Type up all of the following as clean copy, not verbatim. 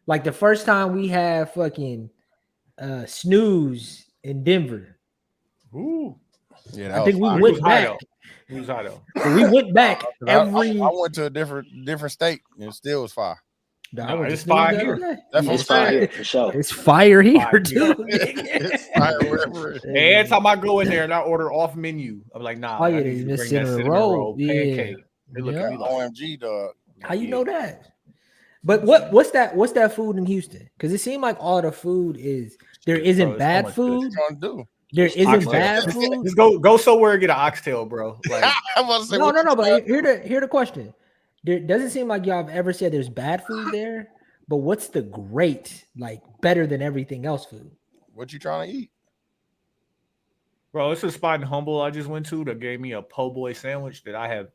Like the first time we had fucking snooze in Denver. Ooh. Yeah, I that was think we fire. He was went high back. though. He was high though. But we went back 'Cause every. I went to a different state and it still was fire. I No, went to it's snooze fire the other here. day. That's Yeah, what it's I'm fire saying. here for sure. It's fire here Fire too. here. It's fire wherever. And every time I go in there and I order off menu, I'm like, nah, Oh I yeah, need you to they bring that cinnamon cinnamon roll. roll pancake. They look at me like, OMG, dog. How you yeah. know that? But what's that food in Houston? Because it seemed like all the food is there isn't Bro, it's so bad much good. food. What you trying to do? There isn't Oxtail. bad food. Just go somewhere and get an oxtail, bro. Like, I'm about to say, No, what no, you no. trying But here the question. There doesn't seem like y'all have ever said there's bad food there. But what's the great, like better than everything else food? What you trying to eat? bro, it's a spot in Humble I just went to that gave me a po' boy sandwich that I have.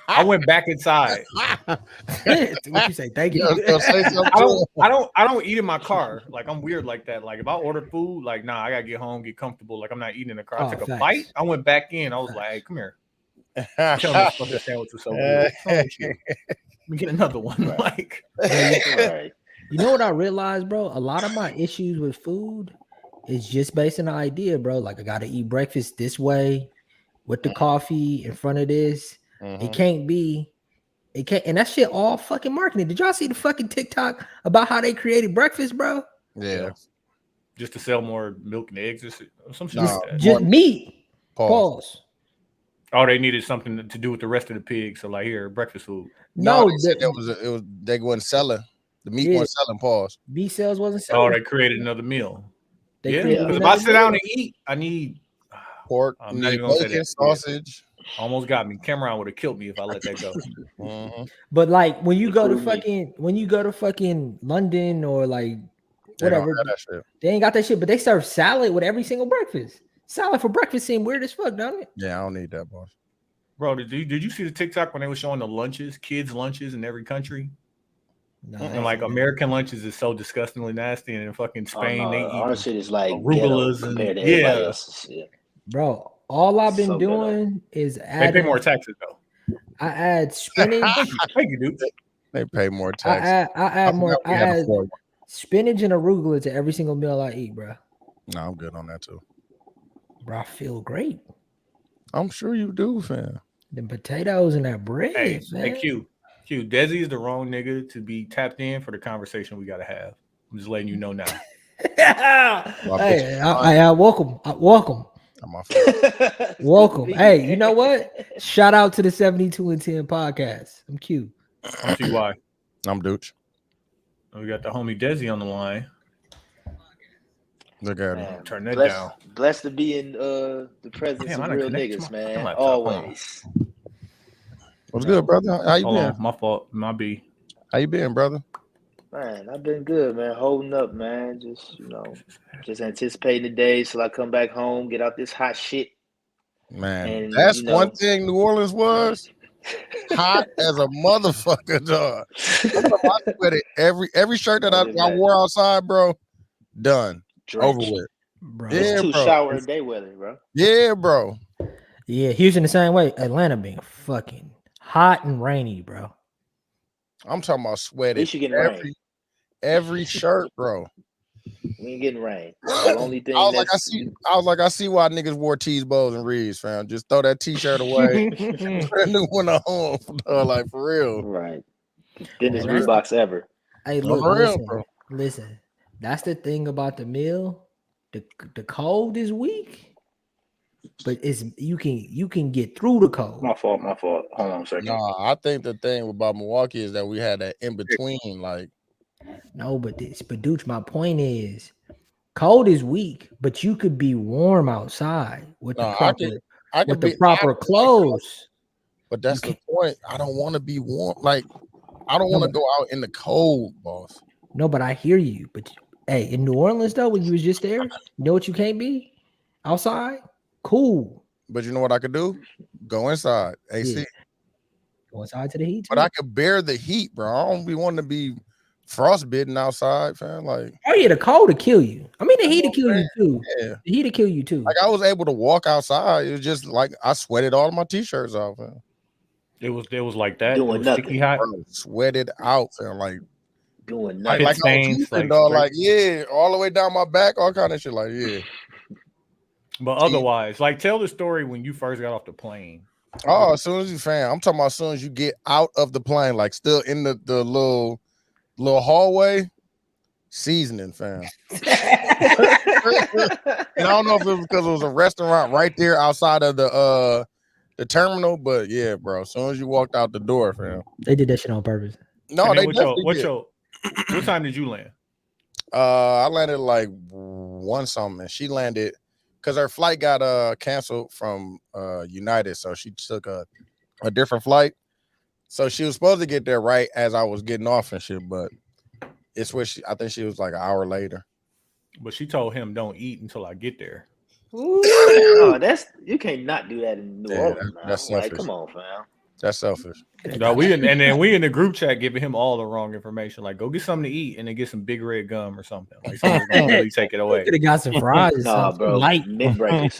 I went back inside. What you say? Thank you. I was gonna say something I to don't him. I don't eat in my car. Like I'm weird like that. Like if I order food, like nah, I gotta get home, get comfortable. Like I'm not eating in the car. I Oh, took a facts. bite. I went back in. I was like, hey, come here. Tell me what this sandwich was so good. What's wrong with you? Let me get another one. Like Right. You know what I realized, bro? A lot of my issues with food is just based on the idea, bro. Like I gotta eat breakfast this way with the coffee in front of this. It can't be. It can't, and that shit all fucking marketing. Did y'all see the fucking TikTok about how they created breakfast, bro? Yeah. just to sell more milk and eggs or some shit Nah. like that. Just meat. Pause. Pause. Oh, they needed something to do with the rest of the pigs. So like here, breakfast food. No, No, they said it was they wasn't selling. The meat Yeah. wasn't selling. Pause. meat sales wasn't Oh, selling. they created another meal. They Yeah, created because if another I sit down meal. and eat, I need. Pork, I'm not meat, even gonna say bacon, that. sausage. Almost got me. Cameron would have killed me if I let that go. Mhm. But like when you go to Include me. fucking London or like They don't whatever, have that shit. they ain't got that shit. But they serve salad with every single breakfast. Salad for breakfast seem weird as fuck, don't it? Yeah, I don't need that, boss. Bro, did you see the TikTok when they were showing the lunches, kids' lunches in every country? No, And like American lunches is so disgustingly nasty, and in fucking Spain Oh, no, they our eat shit is like arugulas ghetto and compared to everybody yeah, else's shit. bro. All I've been So ghetto. doing is they pay adding. more taxes though. I add spinach. Thank you, dude. They pay more I tax. add more. I can't add afford one. spinach and arugula to every single meal I eat, bro. No, I'm good on that too. Bro, I feel great. I'm sure you do, fam. Them potatoes and that bread, Hey, man. hey, Q, Desi is the wrong nigga to be tapped in for the conversation we gotta have. I'm just letting you know now. Hey, I welcome. Welcome. I'm off it. Welcome. Hey, you know what? Shout out to the 72 and 10 podcast. I'm cute. I'm TY. I'm Dooch. We got the homie Desi on the line. Look at him. Man, Turn that down. blessed to be in the presence Damn, I of done real connected niggas, to my fucking man. laptop. Hold on. Always. What's good, brother? How you Hold been? on, my fault, my B. How you been, brother? Man, I've been good, man. Holding up, man. Just anticipating the days till I come back home, get out this hot shit. Man, And, that's you know- one thing New Orleans was. Hot as a motherfucker, dog. I sweated every shirt that I wore outside, bro. Done. Over Drenched. with. Bro. Yeah, It's 2 bro. shower a day weather, bro. Yeah, bro. Yeah, Houston the same way. Atlanta being fucking hot and rainy, bro. I'm talking about At sweating least you getting rain. every shirt, bro. We ain't getting rain. The only thing I was like, I see why niggas wore tees, bows, and reeds, fam. Just throw that t-shirt away. Put a new one on home, dog, like for real. Right. Thinnest Hey, man. Reeboks ever. Hey, For look, real, bro. listen. That's the thing about the meal. The cold is weak, but it's you can get through the cold. My fault. Hold on a second. Nah, I think the thing about Milwaukee is that we had that in between, like. No, but Dooch, my point is, cold is weak, but you could be warm outside with the Nah, proper I could with the be proper clothes. But that's You the point. I don't want to be warm. Like, I don't No, want to but- go out in the cold, boss. No, but I hear you. But hey, in New Orleans though, when you was just there, you know what you can't be outside. Cool. But you know what I could do? Go inside, AC. Yeah. Go inside to the heat. But too. I could bear the heat, bro. I don't be wanting to be frostbitten outside, fam. Like, Oh yeah, the cold to kill you. I mean, the heat to kill you too. yeah. The heat to kill you too. Like I was able to walk outside. It was just like I sweated all of my t-shirts off, man. It was like that. Doing It was nothing. sticky hot. Bro, sweated out, fam. Like doing like nothing. I was stains, teething, like, dog. straight- Like yeah, all the way down my back, all kind of shit. Like yeah. But otherwise, like, tell the story when you first got off the plane. Oh, as soon as you I'm talking about as soon as you get out of the plane, like still in the little hallway, seasoning, fam. And I don't know if it was because it was a restaurant right there outside of the terminal, but yeah, bro. As soon as you walked out the door, fam. They did that shit on purpose. No, And they then definitely did. what time did you land? I landed like 1 something, and she landed because her flight got canceled from United, so she took a different flight. So she was supposed to get there right as I was getting off and shit, but it's where I think she was like an hour later. But she told him, "Don't eat until I get there." Oh, you can't not do that in New Orleans. That's Like, selfish. come on, fam. That's selfish. No, and then we in the group chat giving him all the wrong information. Like, go get something to eat and then get some Big Red gum or something. Like, something's gonna really take it away. Could have got some fries. Or Nah, something. bro. Light. Mint breakfast.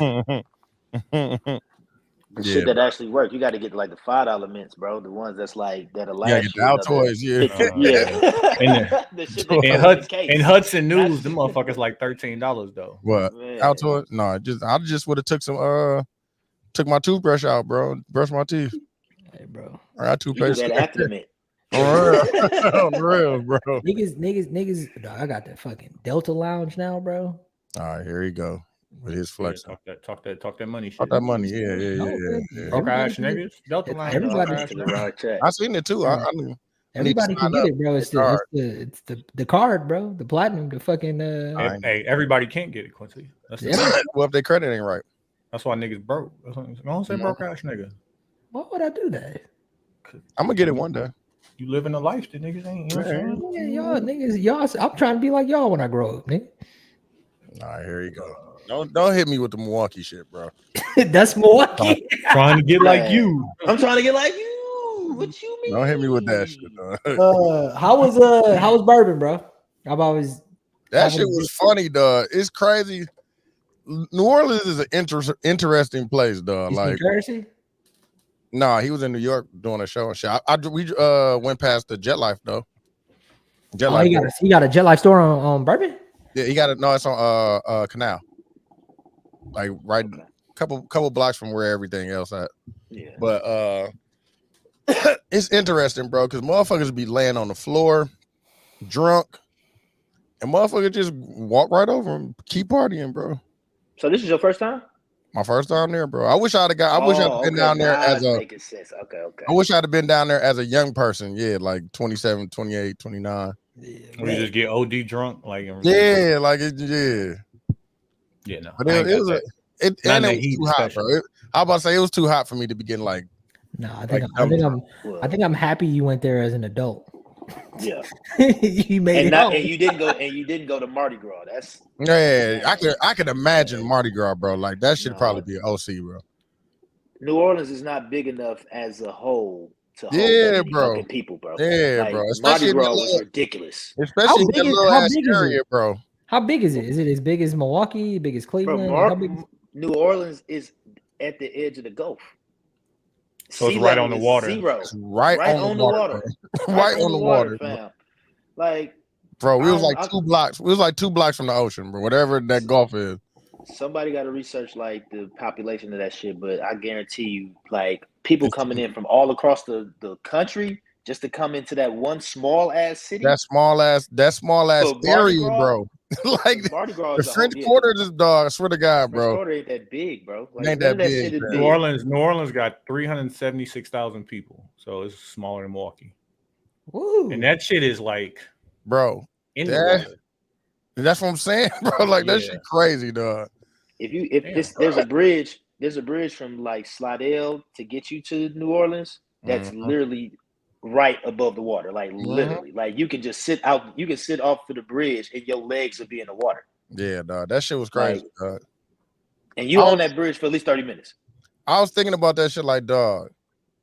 The shit that actually work. You got to get like the $5 mints, bro. The ones that's like that'll last. Yeah, get the Altoids, yeah. The shit that And, comes in the case. and Hudson News, them motherfuckers like $13 though. What? Man. Altoids? No, I just would have took my toothbrush out, bro. Brush my teeth. Hey, bro. I got You do toothpaste. that after mint. On the real, bro. Niggas. Dog, I got that fucking Delta Lounge now, bro. All right, here you go with his flex. Yeah, talk that money shit. Talk that money, yeah. Broke ass niggas. Delta Line. Everybody- broke ass To the niggas. right track. I seen it too. I knew. Everybody can sign get it, bro. It's the card, bro. The platinum, the fucking Hey, everybody can't get it, Quincy. That's the Yeah. thing. Well, if their credit ain't right. That's why niggas broke. That's what I'm saying. Don't say broke ass nigga. Why would I do that? I'm gonna get it one day. You living a life that niggas ain't. You know what I'm saying? Yeah, y'all niggas, y'all. I'm trying to be like y'all when I grow up, nigga. All right, here you go. Don't hit me with the Milwaukee shit, bro. That's Milwaukee. Trying to get like you. I'm trying to get like you. What you mean? Don't hit me with that shit, dog. How was bourbon, bro? I've always That shit was funny, dog. It's crazy. New Orleans is an interesting place, dog. Like, nah, he was in New York doing a show and shit. We went past the Jet Life though. Jet Life. He got a Jet Life store on Bourbon. Yeah, he got it. No, it's on Canal. Like right, couple blocks from where everything else at. Yeah. But it's interesting, bro, because motherfuckers be laying on the floor, drunk, and motherfuckers just walk right over and keep partying, bro. So this is your first time? My first time there, bro. I wish I'd have been down there as a. Making sense. Okay. I wish I'd have been down there as a young person. Yeah, like 27, 28, 29. We just get OD drunk, like Yeah, like it. Yeah. Yeah, no. But it was it Not and that it was heat too hot, special. bro. I was about to say it was too hot for me to be getting like. No, I Like, think I'm happy you went there as an adult. Yeah. You made And it. you didn't go to Mardi Gras. That's Yeah, I could imagine Mardi Gras, bro. Like that should probably be an OC, bro. New Orleans is not big enough as a whole to hold Yeah, that many bro. fucking people, bro. Yeah, Like, bro. Mardi Especially in Gras that was little- ridiculous. Especially in that little how ass big is area, it? bro. How big is it? Is it as big as Milwaukee? Big as Cleveland? Bro, How big is- New Orleans is at the edge of the Gulf. So it's Sea right level on the is water. Zero. It's right on the water. Bro. Right on the water, bro. fam. Like, Bro, we was I- like I- 2 blocks. We was like 2 blocks from the ocean, bro. Whatever that Gulf is. somebody got to research like the population of that shit, but I guarantee you, like people coming in from all across the country just to come into that one small ass city. That small ass So Mardi area, Gras- bro. Like Mardi Gras the is a French whole- yeah. Quarter, this dog. I swear to God, French bro. Quarter ain't that big, bro. Like, Ain't none that of big, shit is man. big. New Orleans got 376,000 people, so it's smaller than Milwaukee. Woo. And that shit is like Bro. in the Yeah. water. That's what I'm saying, bro. Like that Yeah. shit crazy, dog. There's a bridge from like Slidell to get you to New Orleans that's literally right above the water, like literally, like you can just sit off of the bridge and your legs will be in the water, Yeah, dog. That shit was crazy, dog. and you on that bridge for at least 30 minutes. I was thinking about that shit like, dog.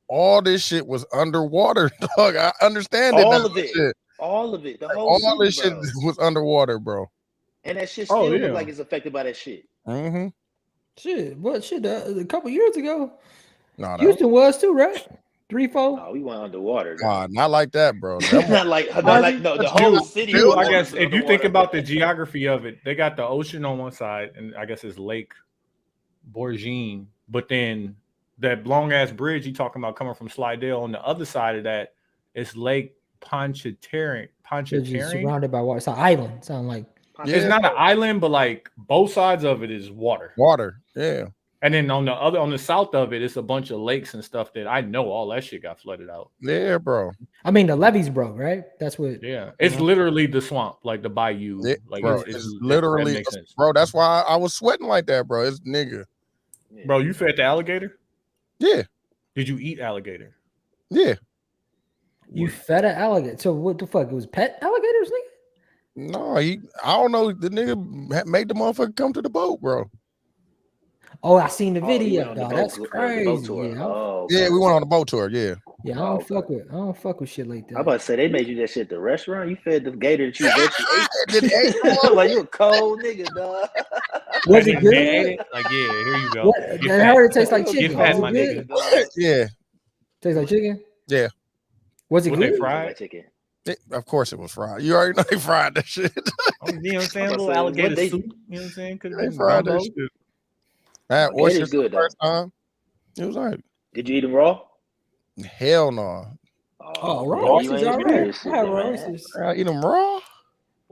All this shit was underwater, dog. I understand it. All of it. All of it, the whole All this city, shit bro. was underwater, bro. And that shit still yeah. look like it's affected by that shit. Mm-hmm. Shit, what shit? A couple years ago, No, Houston was too, right? 3-4. Oh, we went underwater. Not like that, bro. not like no, the whole city. Dude, I was guess if you think underwater. about the geography of it, they got the ocean on one side, and I guess it's Lake Bourgine. But then that long ass bridge you talking about coming from Slidell on the other side of that, it's Lake Pontchartrain. It's just surrounded by water. It's an island. Sound like It's not an island, but like both sides of it is water. Water, yeah. And then on the south of it, it's a bunch of lakes and stuff that I know all that shit got flooded out. Yeah, bro. I mean, the levees broke, right? That's what. Yeah, it's literally the swamp, like the bayou. Like bro, it's literally, bro. That's why I was sweating like that, bro. It's nigga. Bro, you fed the alligator? Yeah. Did you eat alligator? Yeah. You fed an alligator. So what the fuck? It was pet alligators, nigga? No, I don't know. The nigga made the motherfucker come to the boat, bro. Oh, I seen the video. Oh, dog. the That's boat crazy. tour. Yeah, Oh, Yeah, we went on the boat tour. Yeah. yeah. I don't fuck with shit like that. I'm about to say they made you that shit at the restaurant. You fed the gator that you Did ate. Like you a cold nigga, dog. Was it good? Like, yeah, here you go. What? I heard it tastes like Get chicken. fat, Was my it good? nigga. Yeah. Tastes like chicken? Yeah. Was it Was good? they fried? Chicken. Of course it was fried. You already know they fried that shit. You know what I'm saying? A little What alligator they- soup. You know what I'm saying? Could have They been fried that gumbo. shit. I had Gator's oysters good, the first time. It was all right. Did you eat them raw? Hell no. Oh, man, raw you oysters ain't are been right. this shit, I had man. raw oysters. I eat them raw. You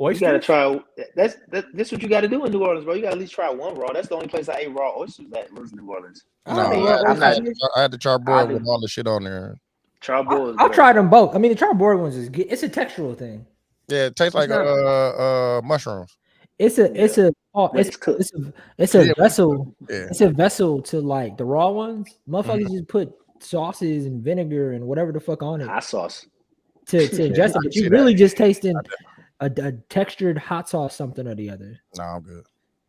Oysters? gotta try. That's what you got to do in New Orleans, bro. You gotta at least try one raw. That's the only place I ate raw oysters at was New Orleans. I No, don't I- know. I'm not- I had to try broil I with all the shit on there. Charboy. I'll try them both. I mean, the tri-board ones is good. It's a textural thing. Yeah, it tastes like not- mushrooms. It's a When it's cooked. it's a Yeah. vessel. Yeah. It's a vessel to like the raw ones. Motherfuckers Mm-hmm. just put sauces and vinegar and whatever the fuck on it hot sauce. to ingest it, but see you that. really just tasting a textured hot sauce, something or the other. No, I'm good.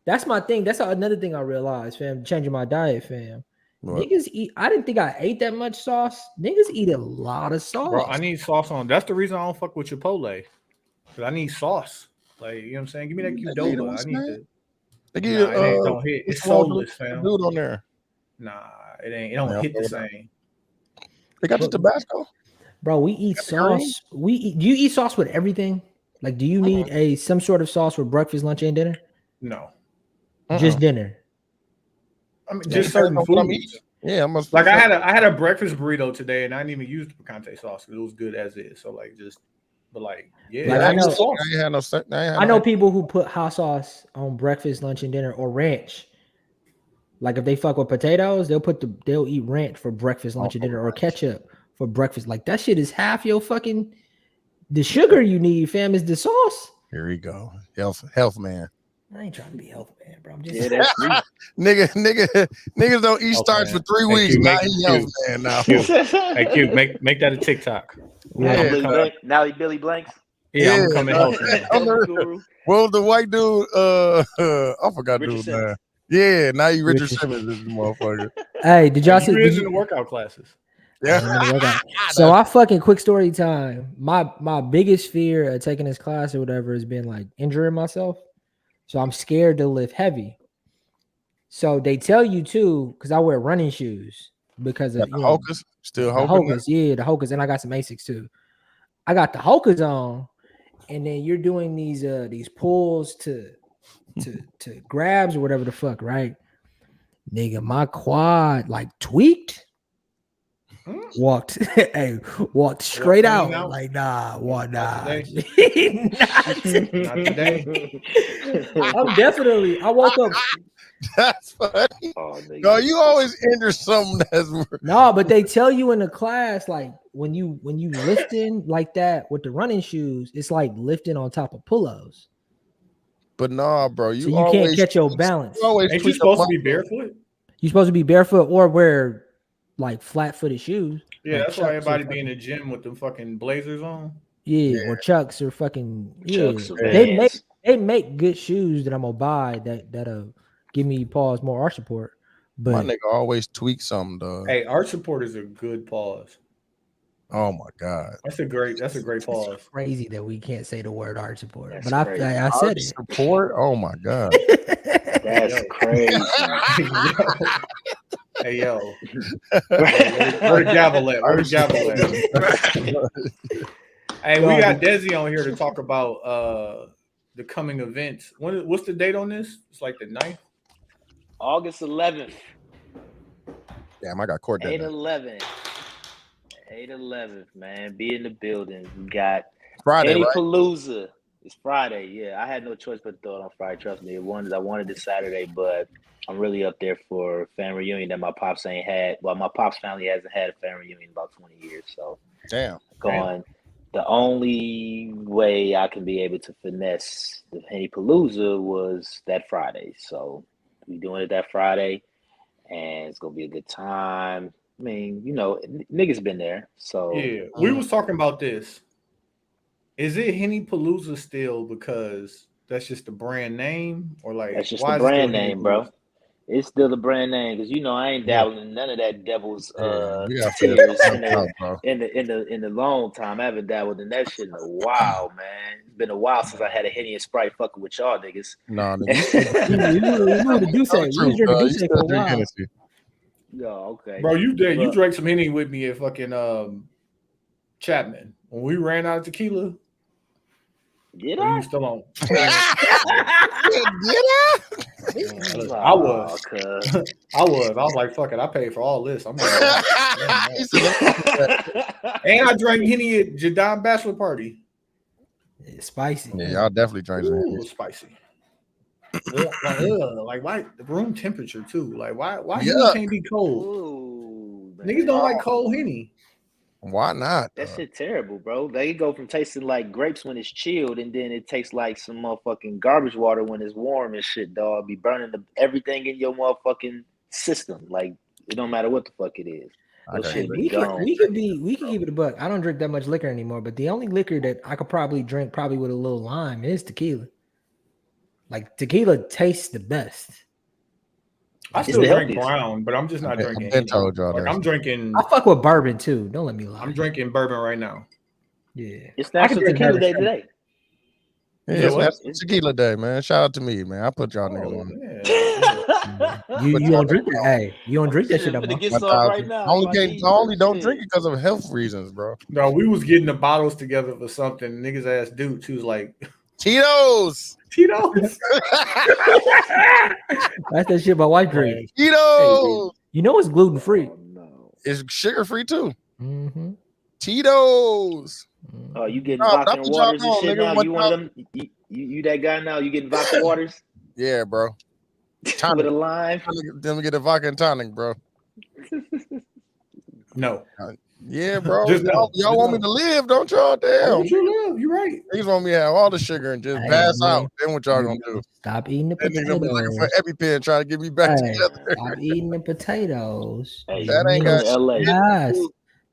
That's my thing. That's another thing I realized, fam. Changing my diet, fam. What? Niggas eat. I didn't think I ate that much sauce. Niggas eat a lot of sauce. Bro, I need sauce on. That's the reason I don't fuck with Chipotle. Because I need sauce. Like, you know what I'm saying? Give me that Qdoba. I need to. They Nah, give you it ain't don't hit. It's what's the one soulless, with fam. the dude on there. Nah, it ain't. It don't Yeah, hit the I'll same. They got the Tabasco. Bro, we eat sauce. Do you eat sauce with everything? Like, do you need some sort of sauce for breakfast, lunch, and dinner? No. Just dinner. I mean, Yeah, just certain what I'm foods. eating. Yeah, I'm Like I had a breakfast burrito today, and I didn't even use the picante sauce because it was good as is. So like, yeah. Like, I know- I know people who put hot sauce on breakfast, lunch, and dinner, or ranch. Like if they fuck with potatoes, they'll eat ranch for breakfast, lunch, and dinner, or ketchup for breakfast. Like that shit is half your fucking. The sugar you need, fam, is the sauce. Here we go. Health man. I ain't trying to be healthy, man, bro. I'm just Yeah, that's free. Niggas don't eat starch man. for 3 Hey, weeks. Q, Now make he it health cute. man now. Hey, Q, make that a TikTok. Yeah. Now he Billy Blanks. Yeah, Yeah, I'm coming no. healthy. Guru. Well, the white dude, I forgot Richard dude's Simmons. name. Yeah, now you Richard Richard- Simmons, this motherfucker. Hey, did y'all see? You Did is in you, the workout classes. Yeah. so I fucking quick story time. My biggest fear of taking this class or whatever has been like injuring myself. So I'm scared to lift heavy. So they tell you too, because I wear running shoes because of Got the Hokas, still the hoping. Hokas, yeah, the Hokas, and I got some Asics too. I got the Hokas on, and then you're doing these pulls to grabs or whatever the fuck, right? Nigga, my quad like tweaked. Walked straight out. clean out? Like nah. Not Not today. I woke up. That's funny. Oh, nigga. No, you always injure something that's No, but they tell you in the class, like when you lifting like that with the running shoes, it's like lifting on top of pillows. but nah, bro. You So you always, can't catch your balance. You always Ain't you tweak supposed to up be my- barefoot? You're supposed to be barefoot or wear like flat-footed shoes. Yeah, like that's why Chucks or everybody be in the gym with them fucking blazers on. Yeah, Yeah. or Chucks or fucking Chucks or They Vans. make good shoes that I'm gonna buy that'll give me more arch support. My But nigga always tweak something, dog. Hey, arch support is a good pause. Oh my god. That's a great pause. crazy that we can't say the word arch support. That's But crazy. I said Arch it. support. Oh my god. That's crazy. Hey yo, where the gavel at? Where the gavel at? Hey, we got Desi on here to talk about the coming events. What's the date on this? It's like the 9th? August 11th. Damn, I got court that 8/11. 8/11, man. Be in the building. We got Friday, right? Palooza. It's Friday. Yeah, I had no choice but to throw it on Friday. Trust me. I wanted it Saturday, but I'm really up there for a fan reunion that my pops ain't had. Well, my pops family hasn't had a fan reunion in about 20 years. So Damn. The only way I can be able to finesse the Henny Palooza was that Friday. So we doing it that Friday, and it's gonna be a good time. I mean, niggas been there. So yeah, we was talking about this. Is it Henny Palooza still because that's just the brand name, or like that's just why the is it brand still Henny name, bro? Palooza? It's still the brand name because I ain't dabbling in none of that devil's we gotta tears figure that out, bro. in the long time. I haven't dabbled in that shit in a while, man. It's been a while since I had a Henny and Sprite fucking with y'all niggas. No, nigga. No, okay. Bro, you drank some Henny with me at fucking Chapman when we ran out of tequila. Did I? I? You still on? Did I? I was. I was like, fuck it. I paid for all this. I'm going. And I drank Henny at Jadon bachelor party. It's spicy. Yeah, y'all definitely drank some Henny. It was spicy. Like why the room temperature too? Like why Henny can't be cold? Ooh, Niggas don't like cold Henny. Why not? That shit terrible, bro. They go from tasting like grapes when it's chilled, and then it tastes like some motherfucking garbage water when it's warm and shit, dog. Be burning everything in your motherfucking system. Like it don't matter what the fuck it is. We could keep it a buck. I don't drink that much liquor anymore, but the only liquor that I could probably drink with a little lime is tequila. Like tequila tastes the best. I still drink brown, but I'm just not drinking. I'm drinking. I fuck with bourbon too. Don't let me lie. I'm drinking bourbon right now. Yeah, it's National Tequila Day today. Yeah, it's Tequila Day, man. Shout out to me, man. I put y'all niggas on. You don't drink that? Hey, you don't drink that shit up. I only don't drink it because of health reasons, bro. No, we was getting the bottles together for something. Niggas asked dude, she was like, Tito's. That's that shit my wife drinks. Tito's. You know it's gluten free. Oh, no. It's sugar free too. Mm-hmm. Tito's. Oh, you getting vodka and waters and shit now? You one of them? You that guy now? You getting vodka waters? Yeah, bro. With a lime. Then we get a vodka and tonic, bro. No. Yeah, bro. Y'all want me to live, don't y'all? Damn. You live. You're right. Niggas want me to have all the sugar and just pass out. Then what y'all gonna do? Stop eating the potatoes. Niggas be looking for EpiPen trying to get me back together. Stop eating the potatoes. Hey, that ain't got LA. Yes.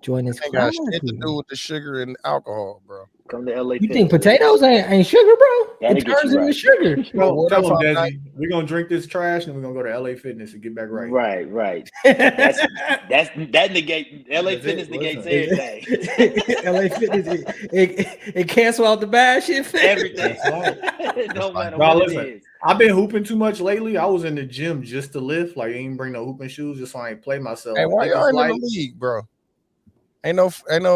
Join this ain't got shit to do with the sugar and alcohol, bro. Come to LA. You think potatoes ain't sugar, bro? It turns into sugar. No, tell them, Desi, we're gonna drink this trash and we're gonna go to LA Fitness and get back right. Right. that negate LA Fitness negates everything. LA Fitness it cancel out the bad shit. Everything. No matter what it is. I've been hooping too much lately. I was in the gym just to lift. Like I ain't bring no hooping shoes just so I ain't play myself. Hey, why y'all in the league, bro? Ain't no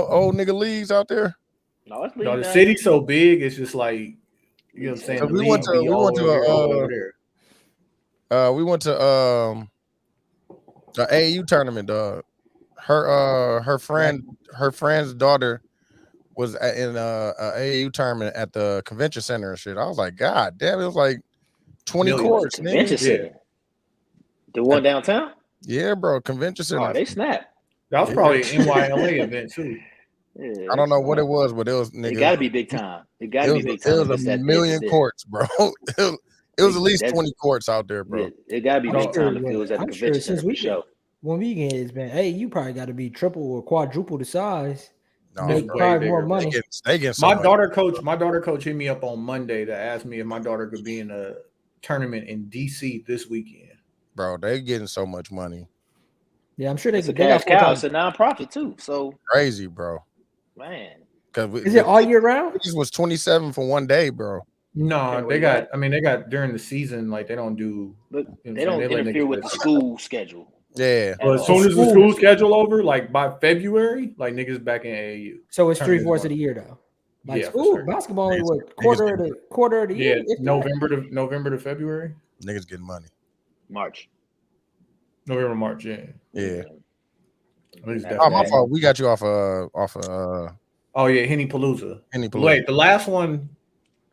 old nigga leagues out there. No, the city's so big. It's just like you know what I'm saying. So we went to the AAU tournament, dog. Her friend's daughter was in a AAU tournament at the convention center and shit. I was like, God damn, it was like 20 courts. Convention center. The one downtown? Yeah, bro, convention center. Oh, they snap. That was probably an NYLA event too. Yeah, I don't know what it was, but it was nigga. It gotta be big time. It was a million courts, bro. It was at least 20 courts out there, bro. Yeah, it gotta be big time if it was at the convention center for sure. When we get it's been, hey, you probably got to be triple or quadruple the size. No, make probably more money. They get my daughter coach hit me up on Monday to ask me if my daughter could be in a tournament in DC this weekend. Bro, they getting so much money. Yeah, I'm sure they It's a cash cow. It's a nonprofit too. So crazy, bro. Man, is it all year round? It just was 27 for one day, bro. No, they got. I mean, they got during the season. Like they don't do. But they don't interfere with the school schedule. Yeah. But as soon as the school schedule over, like by February, like niggas back in AAU. So it's Turn 3/4 of the year though. Like Yeah, for school sure. basketball, only Niggas- what quarter of the Yeah, year? if that? November to February. Niggas getting money. March. November, March, yeah. Yeah. Niggas Oh, my definitely- fault. We got you off Oh yeah, Henny Palooza. Henny Palooza. Wait, the last one.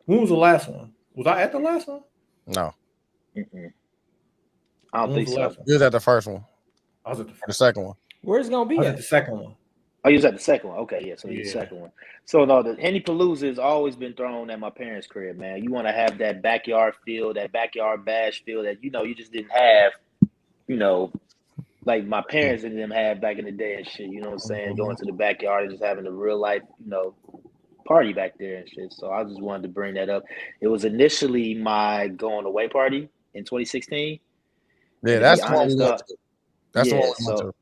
When was the last one? Was I at the last one? No, Mm-mm. I don't When think was the so. last one? you was at the first one, I was at or the second one. Where's it gonna be the at? second one. Oh, you was at the second one. Okay, yeah. So the Yeah. second one. So no, the Henny Palooza has always been thrown at my parents' crib, man. You want to have that backyard feel, that backyard bash feel that you just didn't have, like my parents and them had back in the day and shit. You know what I'm saying? Going to the backyard and just having a real life, party back there and shit. So I just wanted to bring that up. It was initially my going away party in 2016. Yeah, And that's to the be one we honest, went to. That's the yeah, one we went so- to.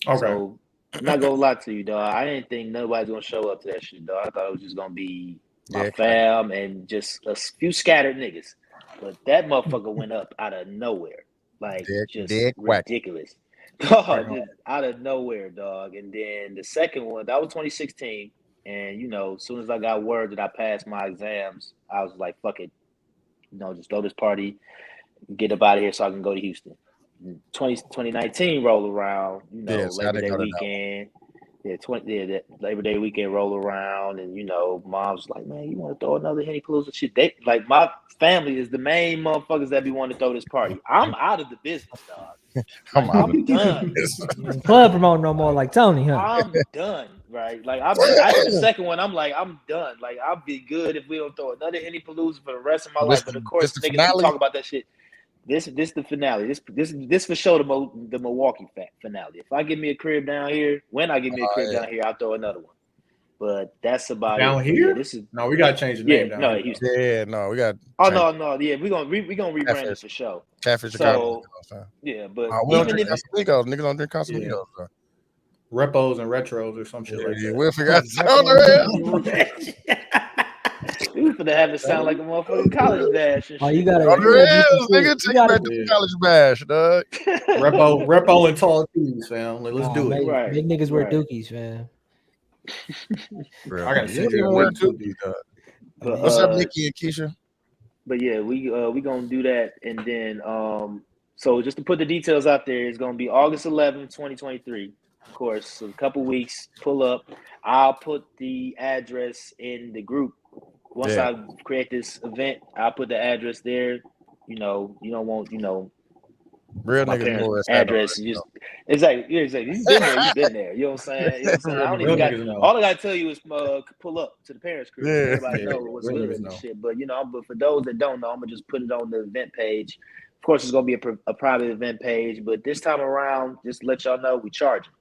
Okay. So I'm not gonna lie to you, dog. I didn't think nobody's gonna show up to that shit, dog. I thought it was just gonna be my Yeah, fam and just a few scattered niggas. But that motherfucker went up out of nowhere, like just Dick whack. ridiculous, dog. Just out of nowhere, dog. And then the second one, that was 2016. And as soon as I got word that I passed my exams, I was like, "Fuck it, just throw this party, get up out of here, so I can go to Houston." 2019 roll around, Yes, I Labor didn't Day go to that weekend. That Labor Day weekend roll around, and mom's like, "Man, you want to throw another Henny Palooza shit?" They like my family is the main motherfuckers that be wanting to throw this party. I'm out of the business, dog. Come on. I'm done. Club promote no more like Tony, huh? I'm done, right? Like after the second one, I'm like, I'm done. Like I'll be good if we don't throw another Henny Palooza for the rest of my life. But of course, the niggas finale? talk about that shit. This the finale. This for sure the Milwaukee finale. If I get me a crib down here, when I get me a crib down here, I'll throw another one. But that's about Down it. here? Yeah, this is No, we gotta change the name down here. Houston. Yeah, no, we got. Oh no, yeah, we gonna rebrand Catfish. it for sure. Catfish So, Chicago. Yeah, but We don't even drink if Casamigos. Niggas don't drink Casamigos. So. Repos and retros or some shit like Yeah, that. we'll figure out. we finna have it sound like a motherfucking college dash and Oh, shit. you gotta. On the rails, nigga. You Take gotta- back to the college bash, dog. Repo and tall tees, fam. Like, let's do it. Make, Right, make niggas wear right. dookies, man. Bro, I gotta you sit don't here even and wear wait too. Dookies, dog. But, What's up, Nikki and Keisha? But yeah, we gonna do that, and then so just to put the details out there, it's gonna be August 11th, 2023. Of course, so a couple weeks. Pull up. I'll put the address in the group. Once Yeah. I create this event, I'll put the address there. You don't want Real my niggas know parents' where address. You just exactly. You've been there. You've been there. You know what I'm saying? You know what I'm saying? I don't even Real got. niggas know. All I gotta tell you is pull up to the parents' crib. Yeah. Everybody Yeah. know what's Real good niggas and know. shit. But but for those that don't know, I'm gonna just put it on the event page. Of course, it's gonna be a private event page, but this time around, just to let y'all know, we charging.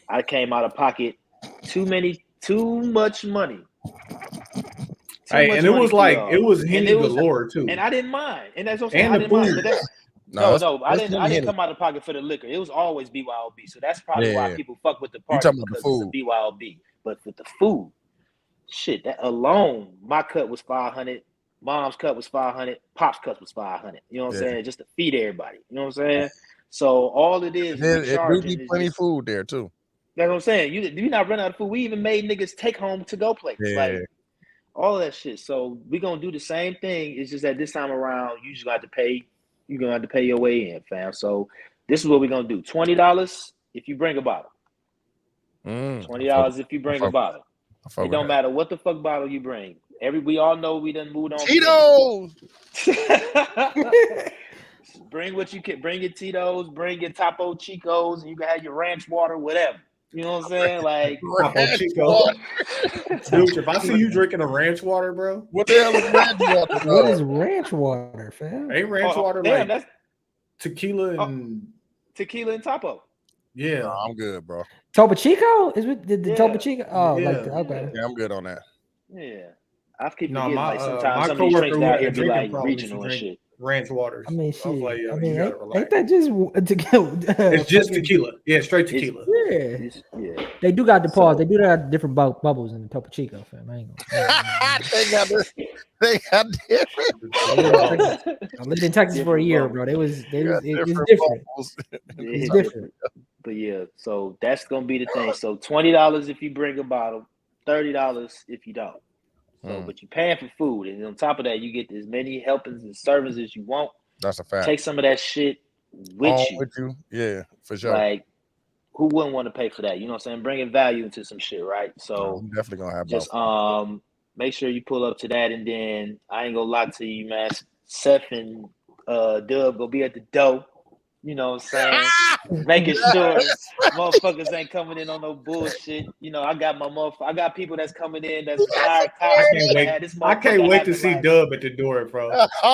I came out of pocket too much money. Hey, and it was like it was Henny galore too. And I didn't mind. And that's what I'm saying. And I the didn't mind. food. But that's, I didn't come out of pocket for the liquor. It was always BYOB. So that's probably why Yeah. people fuck with the party talking about the because it's a BYOB. But with the food, shit, that alone, my cut was $500. Mom's cut was $500. Pop's cut was $500. You know what I'm Yeah. saying? Just to feed everybody. You know what I'm saying? So all it is, It do charging be is plenty just- food there too. that's what I'm saying. You not run out of food. We even made niggas take home to go plates. Yeah. Like all that shit. So we gonna do the same thing. It's just that this time around, you just gonna have to pay. You're gonna have to pay your way in, fam. So this is what we're gonna do. $20 if you bring a bottle. $20 if you bring a bottle. It don't matter what the fuck bottle you bring. We all know we done moved on. Tito's. Bring what you can. Bring your Tito's. Bring your Topo Chicos, and you can have your ranch water, whatever. You know what I'm saying? Like, Topo Chico. Dude, if I see you drinking a ranch water, bro, What the hell is ranch water? What is ranch water, fam? ain't ranch water damn, like that's tequila and tequila and Topo. yeah. No, I'm good, bro. Topo Chico? Is it the Yeah. Topo Chico? Oh, Yeah. okay. Yeah, I'm good on that. Yeah, I keep No, forgetting my, like my sometimes some of these coworker drinks who down had here a be drinking like problem used regional to and drink shit. ranch waters. I mean, shit. like, yo, I you mean, gotta ain't relax. that just tequila? It's just tequila. Yeah, straight tequila. Yeah. Yeah, They do got the pause. So- They do got different bubbles in the Topo Chico, fam. I ain't gonna. They got this. They got different. I lived in Texas for a year, bro. It's different. It's different. But yeah, so that's gonna be the thing. So $20 if you bring a bottle, $30 if you don't. So, but you're paying for food, and on top of that, you get as many helpings and servings as you want. That's a fact. Take some of that shit with you. Yeah, for sure. Like, who wouldn't want to pay for that? You know what I'm saying? Bringing value into some shit, right? So I'm definitely gonna have just both. make sure you pull up to that, and then I ain't gonna lie to you, man. Seth and Dub gonna be at the door. You know what I'm saying? Making sure motherfuckers ain't coming in on no bullshit. You know, I got people that's coming in that's tired. I can't wait to see Dub at the door, bro.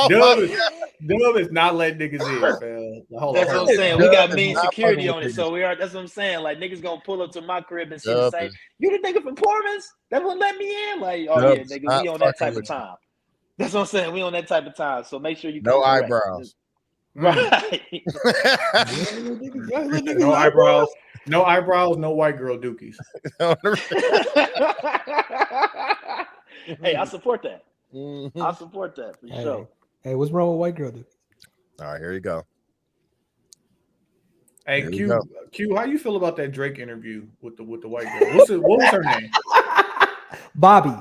Dub is not letting niggas in, fam. That's what I'm saying. We got mean security on it, so that's what I'm saying. Like, niggas gonna pull up to my crib and see the same. You the nigga from Portman's that wouldn't let me in? Like, oh yeah, nigga, we on that type of time. That's what I'm saying. We on that type of time. So make sure you no eyebrows. Right. No eyebrows, no white girl dookies. Hey, I support that. I support that for sure. Hey, what's wrong with white girl dookies? All right, here you go. Hey, Q, how you feel about that Drake interview with the white girl? What was her name? Bobby.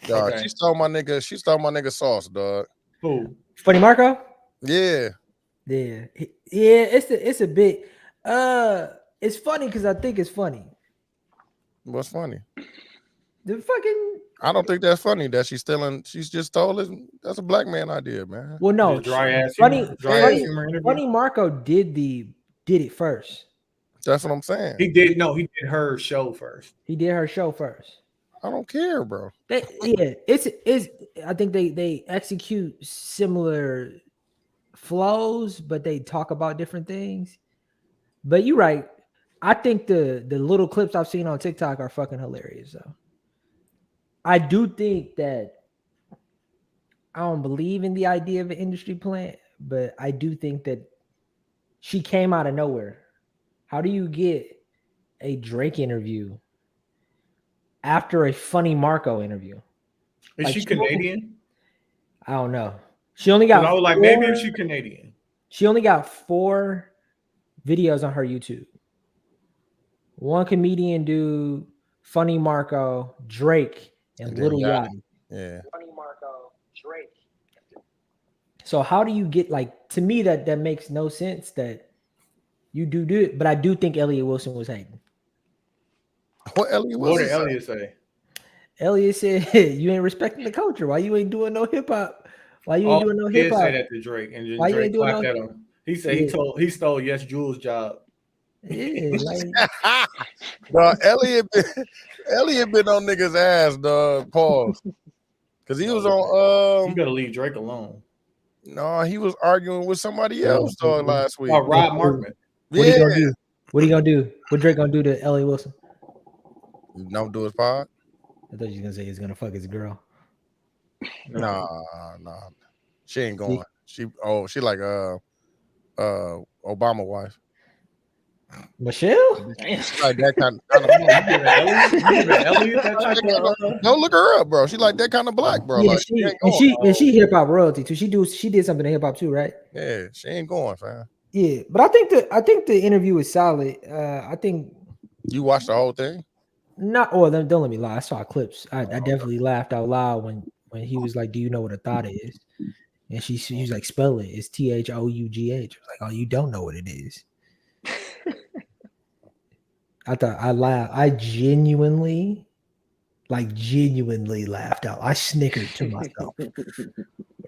Dog, Okay. She stole my nigga Sauce, dog. Who? Funny Marco? Yeah. It's a bit. It's funny because I think it's funny. What's funny? I don't think that's funny that she's stealing. She's just stole it. That's a black man idea, man. Well, no, Funny Marco did it first. That's what I'm saying. He did her show first. He did her show first. I don't care, bro. It's. I think they execute similar flows, but they talk about different things. But you're right. I think the little clips I've seen on TikTok are fucking hilarious. So I do think that I don't believe in the idea of an industry plant, but I do think that she came out of nowhere. How do you get a Drake interview after a Funny Marco interview? Is she Canadian? I don't know. She only got maybe if she's Canadian. She only got 4 videos on her YouTube. One comedian dude, Funny Marco, Drake, and Lil Yachty. Yeah. Funny Marco, Drake. So how do you get, like, to me that makes no sense that you do it, but I do think Elliott Wilson was hating. What Elliott Wilson? What did Elliott say? Elliott said, "You ain't respecting the culture. Why you ain't doing no hip hop? Why you ain't doing no hip hop?" He said that to Drake, and then Drake clapped at him. He said he stole Yes Jules' job. Yeah, like dog, Elliott been on niggas' ass, dog. Pause. Because he was on. You gotta leave Drake alone. No, he was arguing with somebody else, dog, last week. Oh, Rob Markman. What he gonna do? What he gonna do? What Drake gonna do to Elliott Wilson? Don't do his pod. I thought you was gonna say he's gonna fuck his girl. Nah. She ain't going. She like Obama wife. Michelle? She like that kind of Don't look her up, bro. She like that kind of black, bro. Yeah, like, she hip hop royalty too. She did something to hip hop too, right? Yeah, she ain't going, fam. Yeah, but I think the interview was solid. I think you watched the whole thing. Don't let me lie. I saw clips. I definitely laughed out loud when he was like, "Do you know what a thought is?" And she was like, "Spell it. It's THOUGH." I was like, "Oh, you don't know what it is." I thought I laughed. I genuinely laughed out. I snickered to myself.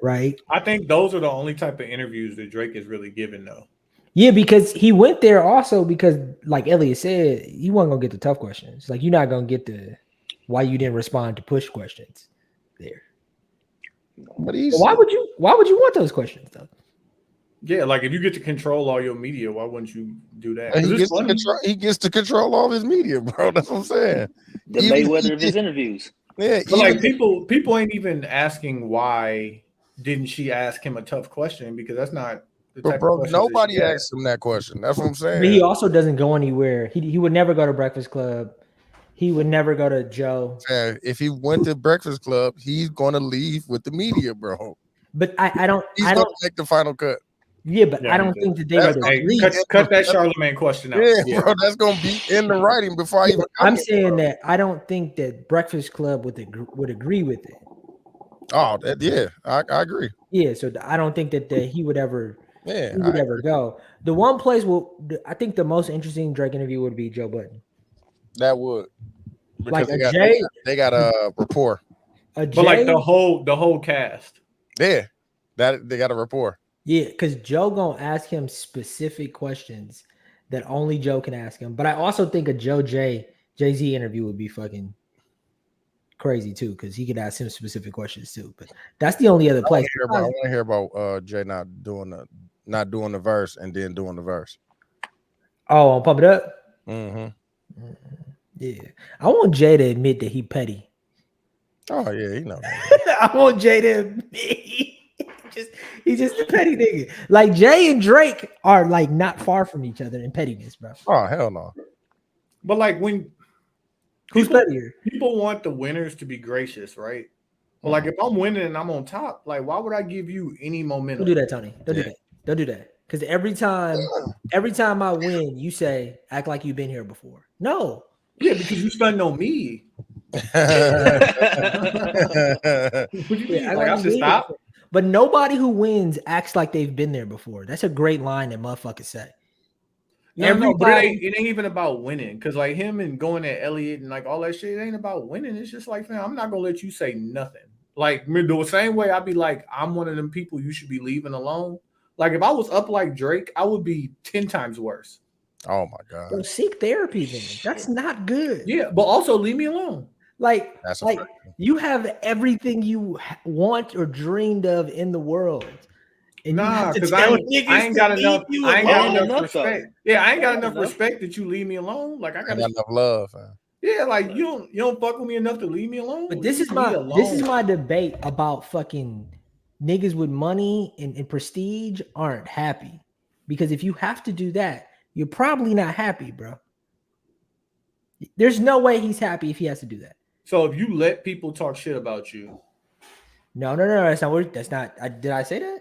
Right? I think those are the only type of interviews that Drake is really giving, though. Yeah, because he went there also because, like Elliott said, you weren't gonna get the tough questions. Like, you're not gonna get the why you didn't respond to push questions there. But why would you want those questions though? Yeah, like if you get to control all your media, why wouldn't you do that? He gets to control all his media, bro. That's what I'm saying. The Mayweather of his interviews. Yeah, but like people ain't even asking why didn't she ask him a tough question, because that's not the type of question. Nobody asked him that question. That's what I'm saying. But he also doesn't go anywhere. He would never go to Breakfast Club. he would never go to Joe. If he went to Breakfast Club, he's gonna leave with the media, bro. But I don't. He's I gonna don't. make the final cut. Yeah, but Yeah, I don't he think that they That's would Hey, agree. cut that Charlemagne question out. Yeah, bro, that's gonna be in the writing before I Yeah, even. I'm saying that I don't think that Breakfast Club would agree with it. Oh, yeah, I agree. Yeah, so I don't think that he would ever Yeah, he would ever go. The one place I think the most interesting Drake interview would be Joe Budden. that would. Like Because a Jay, they got a rapport. a But like Jay, the whole cast. Yeah, that they got a rapport. yeah, because Joe gonna ask him specific questions that only Joe can ask him. But I also think a Jay-Z interview would be fucking crazy too, because he could ask him specific questions too. But that's the only other place. I want to hear about Jay not doing the verse and then doing the verse. Oh, Pump It Up. Mm-hmm. Yeah, I want Jay to admit that he petty. Oh yeah, you know that. I want Jay to admit he's just a petty nigga. Like Jay and Drake are like not far from each other in pettiness, bro. Oh hell no. But like when Who's pettier? people want the winners to be gracious, right? But like if I'm winning and I'm on top, like why would I give you any momentum? Don't do that, Tony. Don't do that. Don't do that. Because every time I win, you say, act like you've been here before. No. Yeah, because you stunned on me. What do you mean? Act Like I you've should been here stop? before. But nobody who wins acts like they've been there before. That's a great line that motherfuckers say. No, but it ain't even about winning. Because like him and going at Elliott and like all that shit, it ain't about winning. It's just like, fam, I'm not gonna let you say nothing. Like the same way I'd be like, I'm one of them people you should be leaving alone. Like if I was up like Drake, I would be 10 times worse. Oh my god. Well, seek therapy then. That's not good. Yeah, but also leave me alone. Like, That's a like fact. you have everything you want or dreamed of in the world. And you Nah, have to because tell I ain't niggas got to enough. leave you I ain't got alone. enough Enough, respect. though. Yeah, I ain't got Not enough enough. respect that you leave me alone. Like I I got got enough love, man. yeah, like you don't fuck with me enough to leave me alone. But this is Leave me my alone. debate about fucking niggas with money and prestige aren't happy. Because if you have to do that, you're probably not happy, bro. There's no way he's happy if he has to do that. So if you let people talk shit about you, No, that's not what. That's not. Did I say that?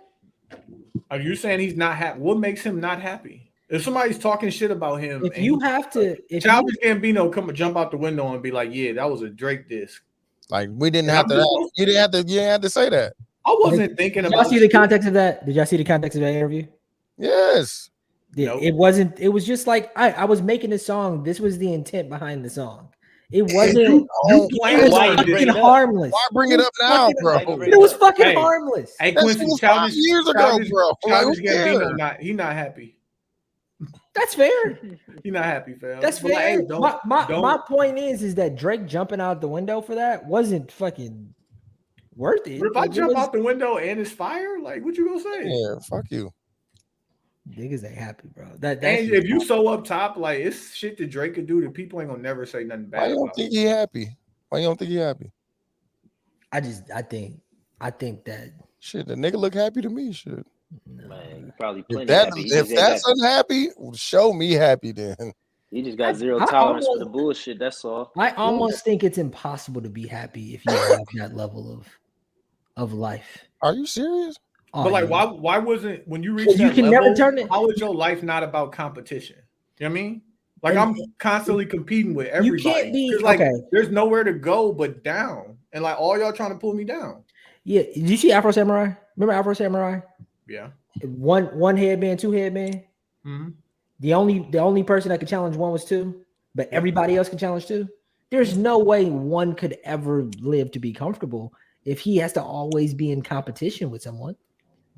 are you saying he's not happy? What makes him not happy? If somebody's talking shit about him, If you have to, if Childish Gambino come jump out the window and be like, "Yeah, that was a Drake disc." Like we didn't And have I'm to. just- You didn't have to say that. I wasn't thinking did y'all about. see the context of that? Did y'all see the context of that interview? Yes. Yeah, Nope. it wasn't. It was just like I was making this song. This was the intent behind the song. It wasn't. You It playing was why on you fucking bring it up? harmless. Why bring it up now, bro? It was fucking Hey. harmless. Hey, That shit Quincy, was 5 years ago, bro. Like, Childish who cares? Gambino, he not happy. That's fair. He not happy, fam. That's But, like, fair. hey, don't- My point is that Drake jumping out the window for that wasn't fucking worth it. But if I Like, it jump was- out the window and it's fire, like what you gonna say? Yeah, fuck you. niggas ain't happy, bro. That's And if you so up top, like it's shit that Drake could do that people ain't gonna never say nothing Why bad you don't about. think he happy? Why you don't think he happy? I think that Shit, the nigga look happy to me. Shit. Man, you probably If plenty that happy. He if just ain't that's got- unhappy, show me happy then. he just got zero I tolerance for the almost- bullshit. That's all. I almost think it's impossible to be happy if you have that level of life. Are you serious? Oh, But like, yeah. why wasn't when you reach Because you that can level, never turn it- how is your life not about competition? You know what I mean? Like I'm constantly competing with You everybody. can't be 'Cause, like okay. there's nowhere to go but down. And like all y'all trying to pull me down. Yeah, did you see Afro Samurai? Remember Afro Samurai? Yeah. One headband, two headband. Mm-hmm. The only person that could challenge one was two, but everybody else could challenge two. There's no way one could ever live to be comfortable if he has to always be in competition with someone.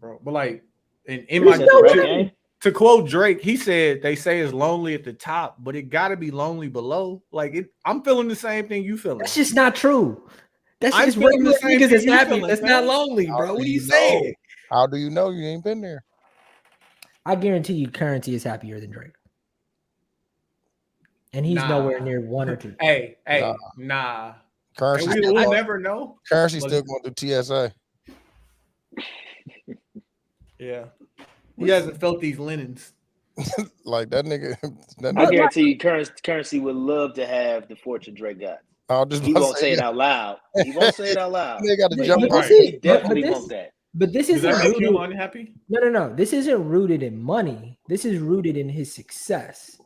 Bro. But like in There's my no Right, way. gang? to quote Drake, he said they say it's lonely at the top, but it gotta be lonely below. Like I'm feeling the same thing you feeling. That's just not true. That's I'm just feeling regular the same niggas thing that's you happy. feeling, That's fam. not lonely, How bro. do What are you you saying? know? How do you know you ain't been there? I guarantee you, Currency is happier than Drake, and he's Nah. nowhere near one or two. Hey, Nah. nah. Currency, And we'll never know. Currency still going to TSA. Yeah. He hasn't felt these linens. Like that nigga. That I nigga guarantee you, Currency would love to have the fortune Drake got. I was just He about to won't say it yeah. out loud. He won't say it out loud. They got to But jump this right. is- He definitely want that. But this Does isn't that make him rooted. unhappy? No. This isn't rooted in money. This is rooted in his success.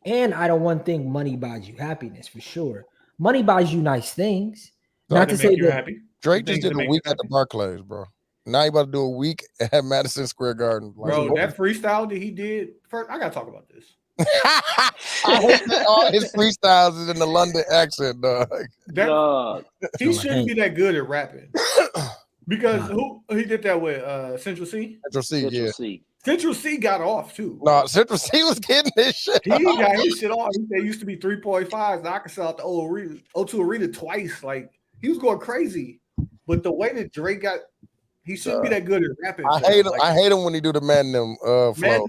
And I don't one thing money buys you happiness for sure. Money buys you nice things. Not to Does it say make you that happy? Drake Things just did that a make you week at the happy? Barclays, bro. Now he about to do a week at Madison Square Garden. Like, Bro, that freestyle that he did first, I gotta talk about this. I hate that all his freestyles is in the London accent, dog. That Dog. he shouldn't be that good at rapping. Because who he did that with Central C? Central C, Central yeah. C. Central C got off too. No, Central C was getting this shit. He got his shit off. They used to be 3.5s. Now I can sell out the O2 Arena twice. Like he was going crazy. But the way that Drake got, he shouldn't be that good at rapping. I hate him. I hate him when he do the man them flow.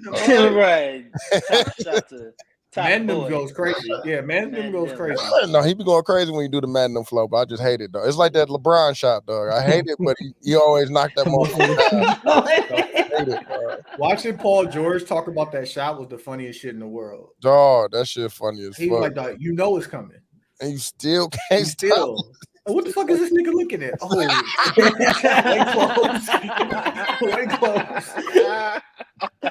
Right. Shot to Top Mandem Boy. goes crazy. Yeah, Mandem goes crazy. No, he be going crazy when you do the Magnum flow, but I just hate it, though. It's like that LeBron shot, dog. I hate it, but he always knock that motherfucker down. I hate it, dog. Watching Paul George talk about that shot was the funniest shit in the world. Dog, that shit funny as He fuck. was like, dog, you know it's coming. And you still can't stop. Still. What the fuck is this nigga looking at? Oh, way close. Way close.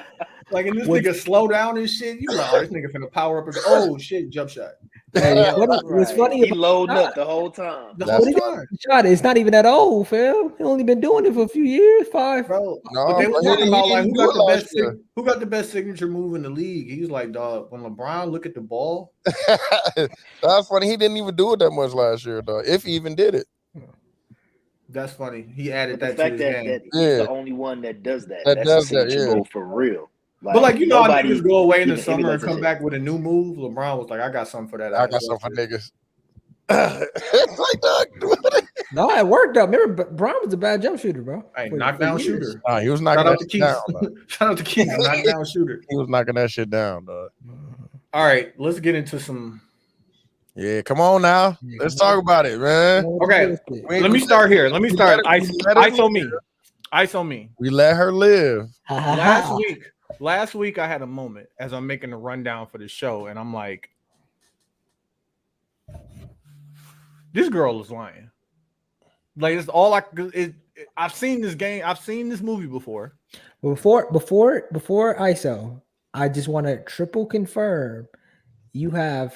Like, and this nigga slow down and shit. You like, oh, this nigga finna power up and go, oh shit, jump shot. What's funny He about loading the up the whole time. The That's whole time. shot, it's not even that old, fam. He only been doing it for a few years, 5. Bro, No, but they were but he talking didn't- about he like didn't do it last year. who got the best signature move in the league. He was like, dog, when LeBron look at the ball, That's funny. He didn't even do it that much last year, though. If he even did it. that's funny. He added But the that to fact his that, game. that he's Yeah. the only one that does that. That That's does the that, signature yeah. move for real. But like, you know, how nobody niggas go away in the even summer and emulates come it. back with a new move. LeBron was like, I got something for that. I got something for niggas. It's like, dog. No, it worked though. Remember, Brown was a bad jump shooter, bro. Hey, For- knockdown for years. shooter. Nah, he was knocking Shout out that to shit Keith. down, dog. Shout out to Keith, knockdown shooter. He was knocking that shit down, dog. All right, let's get into some. Yeah, come on now. Yeah, Let's come on. talk about it, man. Okay. We- Let me start here. Let me we start. let it- ISO me. ISO me. We let her live. Last week I had a moment as I'm making a rundown for the show, and I'm like, this girl is lying. Like it's all I've seen this game. I've seen this movie before. Before ISO, I just want to triple confirm you have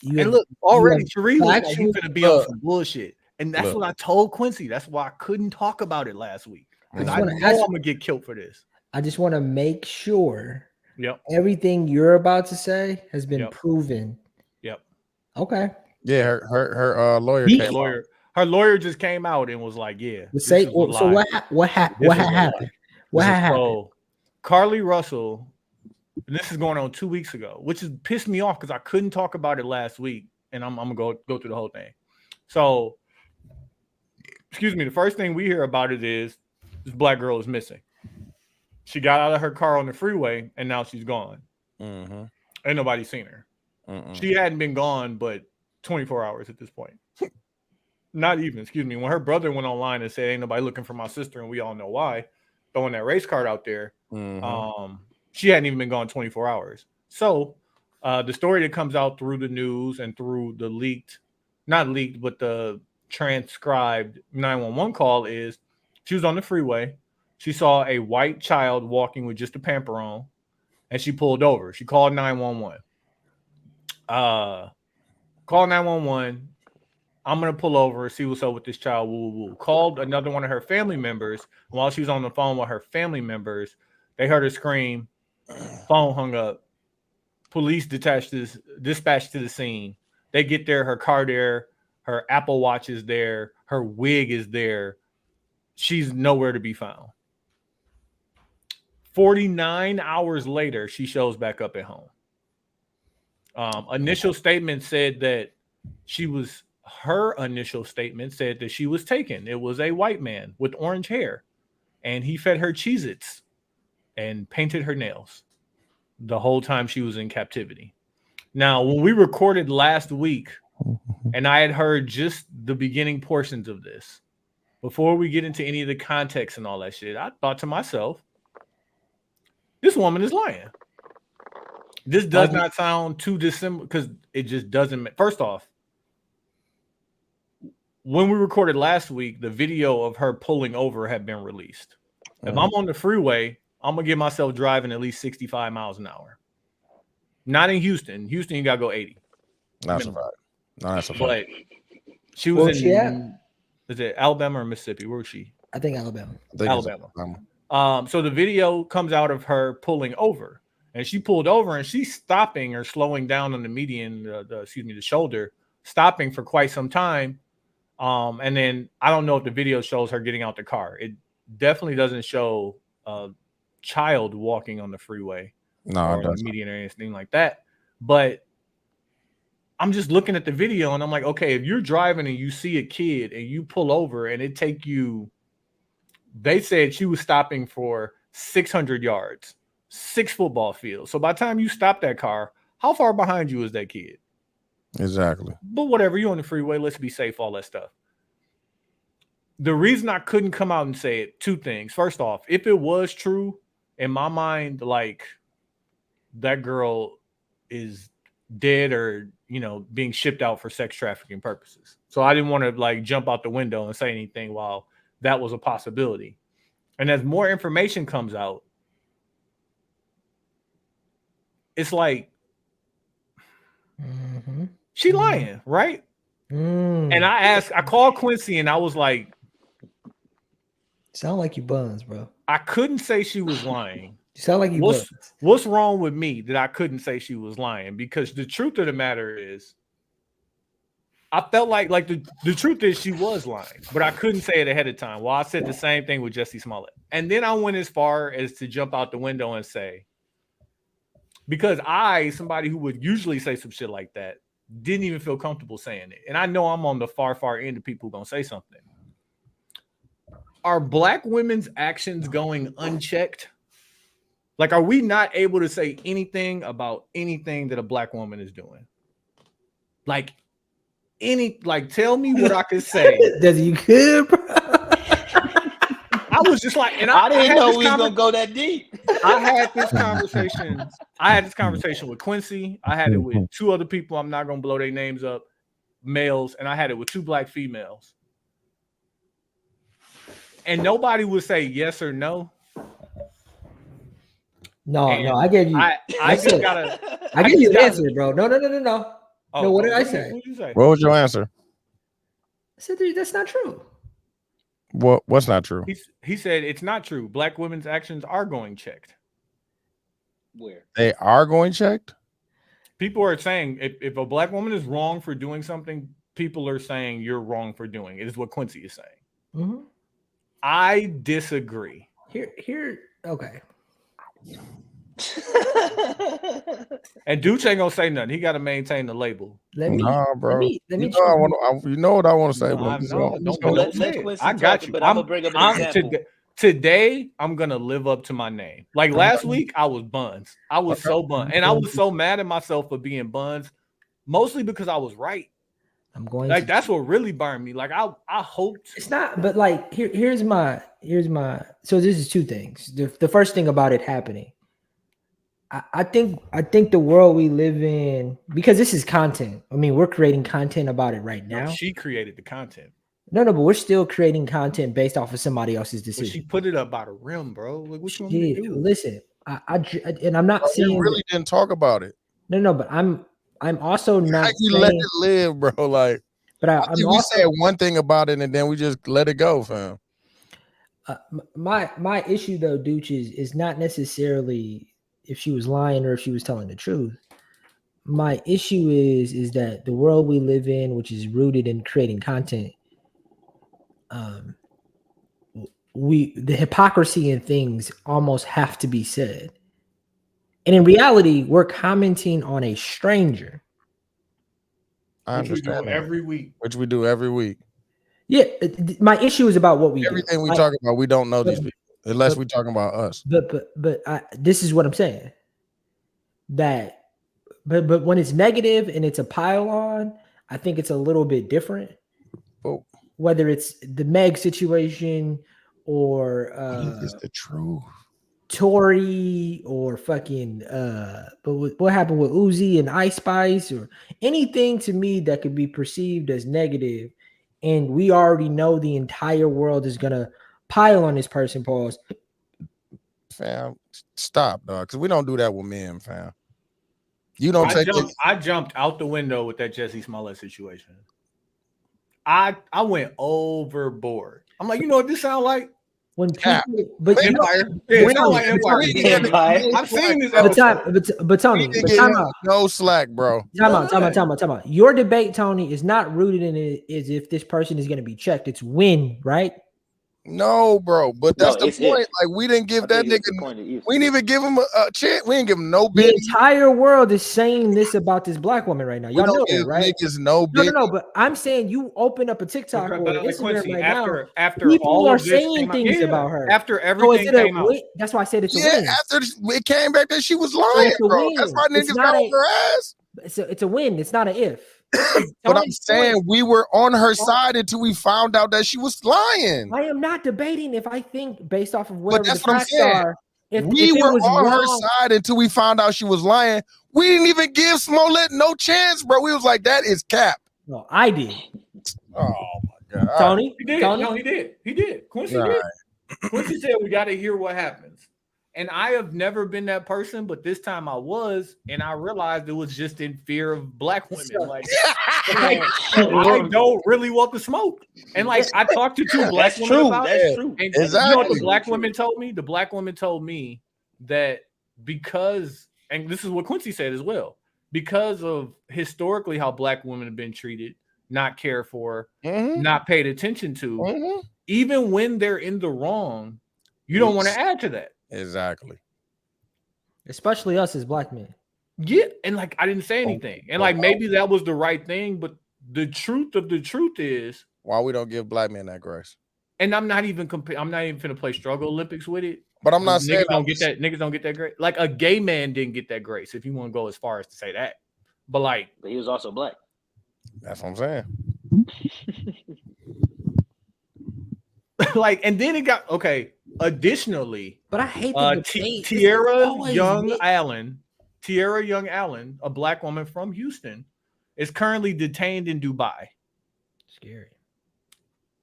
And look, already have Sheree was like, factual- you gonna be on some bullshit. And that's Look. what I told Quincy. That's why I couldn't talk about it last week. Because I I know wanna I'm ask- gonna get killed for this. I just want to make sure Yep. everything you're about to say has been Yep. proven. Yep. Okay. Yeah, her lawyer He- came out. Her lawyer just came out and was like, "Yeah." But say this is a so. lie. What This is a happened? What lie. happened? So, Carly Russell, and this is going on 2 weeks ago, which has pissed me off because I couldn't talk about it last week, and I'm gonna go through the whole thing. So, excuse me. The first thing we hear about it is this black girl is missing. She got out of her car on the freeway, and now she's gone. Mm-hmm. Ain't nobody seen her. She hadn't been gone, but 24 hours at this point. Not even, excuse me. When her brother went online and said, ain't nobody looking for my sister, and we all know why, throwing that race card out there, she hadn't even been gone 24 hours. So the story that comes out through the news and through the not leaked, but the transcribed 911 call is she was on the freeway. She saw a white child walking with just a pamper on, and she pulled over. She called 911. Called 911. I'm going to pull over, see what's up with this child. Woo, woo, woo. Called another one of her family members. While she was on the phone with her family members, they heard her scream. Phone hung up. Police dispatched to the scene. They get there. Her car there. Her Apple Watch is there. Her wig is there. She's nowhere to be found. 49 hours later, she shows back up at home. Initial statement said that her initial statement said that she was taken. It was a white man with orange hair, and he fed her Cheez-Its and painted her nails the whole time she was in captivity. Now, when we recorded last week, and I had heard just the beginning portions of this, before we get into any of the context and all that shit, I thought to myself, this woman is lying. This does not sound too dissimilar because it just doesn't. First off, when we recorded last week, the video of her pulling over had been released. If I'm on the freeway, I'm gonna get myself driving at least 65 miles an hour. Not in Houston. Houston, you gotta go 80. That's a fact. No, that's a fact. But she was Where's she at? Is it Alabama or Mississippi? Where was she? I think Alabama. Alabama. So the video comes out of her pulling over, and she pulled over, and she's stopping or slowing down on the median, the shoulder, stopping for quite some time. And then I don't know if the video shows her getting out the car. It definitely doesn't show a child walking on the freeway, or the median or anything like that. But I'm just looking at the video and I'm like, okay, if you're driving and you see a kid and you pull over and it take you, they said she was stopping for 600 yards, 6 football fields. So by the time you stop that car, how far behind you is that kid? Exactly. But whatever, you're on the freeway, let's be safe, all that stuff. The reason I couldn't come out and say it, 2 things. First off, if it was true, in my mind, like, that girl is dead or, being shipped out for sex trafficking purposes. So I didn't want to like jump out the window and say anything while that was a possibility. And as more information comes out, it's like, she lying, right? And I called Quincy and I was like, sound like you buns, bro. I couldn't say she was lying. You sound like you buns. What's wrong with me that I couldn't say she was lying? Because the truth of the matter is, I felt like the truth is she was lying, but I couldn't say it ahead of time. Well, I said the same thing with Jussie Smollett. And then I went as far as to jump out the window and say, because somebody who would usually say some shit like that, didn't even feel comfortable saying it. And I know I'm on the far end of people who are going to say something. Are Black women's actions going unchecked? Like, are we not able to say anything about anything that a Black woman is doing? Like, tell me what I could say. Does you could, bro? I was just like, and I didn't know we was gonna go that deep. I had this conversation with Quincy. I had it with 2 other people. I'm not gonna blow their names up, males, and I had it with 2 Black females. And nobody would say yes or no. No, I gave you. I gave you the answer, bro. No. Oh, no, what did I say? What did you say? What was your answer? I said that's not true. What's not true? He said it's not true. Black women's actions are going checked. Where? They are going checked? People are saying if a Black woman is wrong for doing something, people are saying you're wrong for doing it, is what Quincy is saying. Mm-hmm. I disagree. Here, okay. And Duce ain't gonna say nothing. He got to maintain the label. Bro. You know what I want to say. I got you. But I'm gonna bring up an example. Today, I'm gonna live up to my name. Like last week, I was buns. I was so buns, and I was so mad at myself for being buns, mostly because I was right. I'm going like that's what really burned me. Like I hoped it's not, but like here's my. So this is 2 things. The first thing about it happening. I think the world we live in, because this is content. I mean, we're creating content about it right now. She created the content. No, but we're still creating content based off of somebody else's decision. But she put it up by the rim, bro. Like, what you want me to do? Listen, and I'm not saying you really didn't talk about it. No, but I'm also not. You let it live, bro. Like, but we said one thing about it and then we just let it go, fam. My issue though, Duce, is not necessarily if she was lying or if she was telling the truth. My issue is that the world we live in, which is rooted in creating content, the hypocrisy in things almost have to be said. And in reality, we're commenting on a stranger. I understand every week, which we do every week. Yeah, my issue is about what we everything do. we talk about. We don't know these people unless we're talking about us. But this is what I'm saying. But when it's negative and it's a pile on, I think it's a little bit different. Oh. Whether it's the Meg situation or it's the truth. Tory or fucking but what happened with Uzi and Ice Spice or anything to me that could be perceived as negative, and we already know the entire world is gonna pile on this person, pause. Fam, stop, dog, because we don't do that with men, fam. You don't take it. I jumped out the window with that Jesse Smollett situation. I went overboard. I'm like, you know what this sound like? When Yeah. people, but you know, Empire. Yeah, it sound like Empire. Empire. I've seen this but, episode. but Tony, We didn't but get time out. no slack, bro. Time out. Your debate, Tony, is not rooted in it is if this person is going to be checked. It's when, right? No, bro. But that's No, the point. Like, we didn't give that nigga. We didn't even give him a chance. We didn't give him no The bid. entire world is saying this about this black woman right now. We Y'all know don't that, give right? niggas no bid. No. But I'm saying you open up a TikTok or But Instagram Quincy, right after people all are of this saying came out- things yeah, about her. After now. So everything is it came out. that's why I said it's a Yeah, win. after it came back that she was lying, it's a bro. win. That's why It's niggas not got a- on her ass. It's a win. It's not an if. But I'm Tony's saying point- we were on her side until we found out that she was lying. I am not debating if I think based off of But whatever that's the what I'm facts saying. are. If We it were was on her wrong, side until we found out she was lying. We didn't even give Smollett no chance, bro. We was like, that is cap. no, I did. Oh my god, Tony, He did. Tony, No, he did. He did. Quincy Right. did. Quincy said we got to hear what happens. And I have never been that person, but this time I was, and I realized it was just in fear of black women. Like, I don't really want the smoke. And like, I talked to two black That's women true. about it. That's true. And you know what Exactly. the black women told me? The black women told me that because, and this is what Quincy said as well, because of historically how black women have been treated, not cared for, Mhm, not paid attention to, mhm. even when they're in the wrong, you don't want to add to that. Exactly. especially us as black men. Yeah, and like I didn't say anything, and like maybe that was the right thing, but the truth of the truth is, Why we don't give black men that grace? and I'm not even gonna play struggle Olympics with it. But I'm not saying Niggas don't get that grace. Like a gay man didn't get that grace, if you want to go as far as to say that. But like, But he was also black. That's what I'm saying. like, and then it got okay. Additionally, But I hate the debate. It's Tierra always Young me- Allen, a black woman from Houston, is currently detained in Dubai. Scary.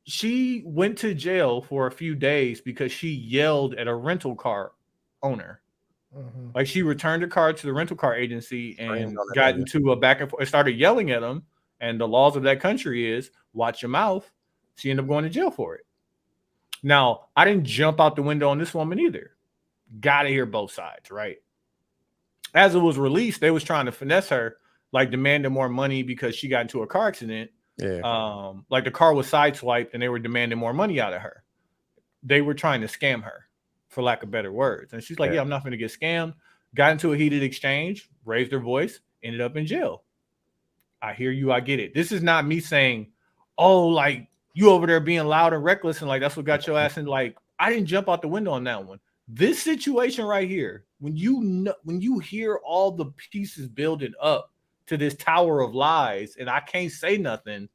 She went to jail for a few days because she yelled at a rental car owner. Mhm. Like she returned her car to the rental car agency and Screamed on that got nigga. into a back and forth, started yelling at him. And the laws of that country is watch your mouth. She ended up going to jail for it. Now, I didn't jump out the window on this woman either. Got to hear both sides, right? As it was released, they was trying to finesse her, like demanding more money because she got into a car accident. Yeah. Like the car was sideswiped and they were demanding more money out of her. They were trying to scam her, for lack of better words. And she's like, yeah, I'm not going to get scammed. Got into a heated exchange, raised her voice, ended up in jail. I hear you. I get it. This is not me saying, oh, like you over there being loud and reckless and like that's what got your ass in. Like I didn't jump out the window on that one. This situation right here, when you hear all the pieces building up to this tower of lies and I can't say nothing,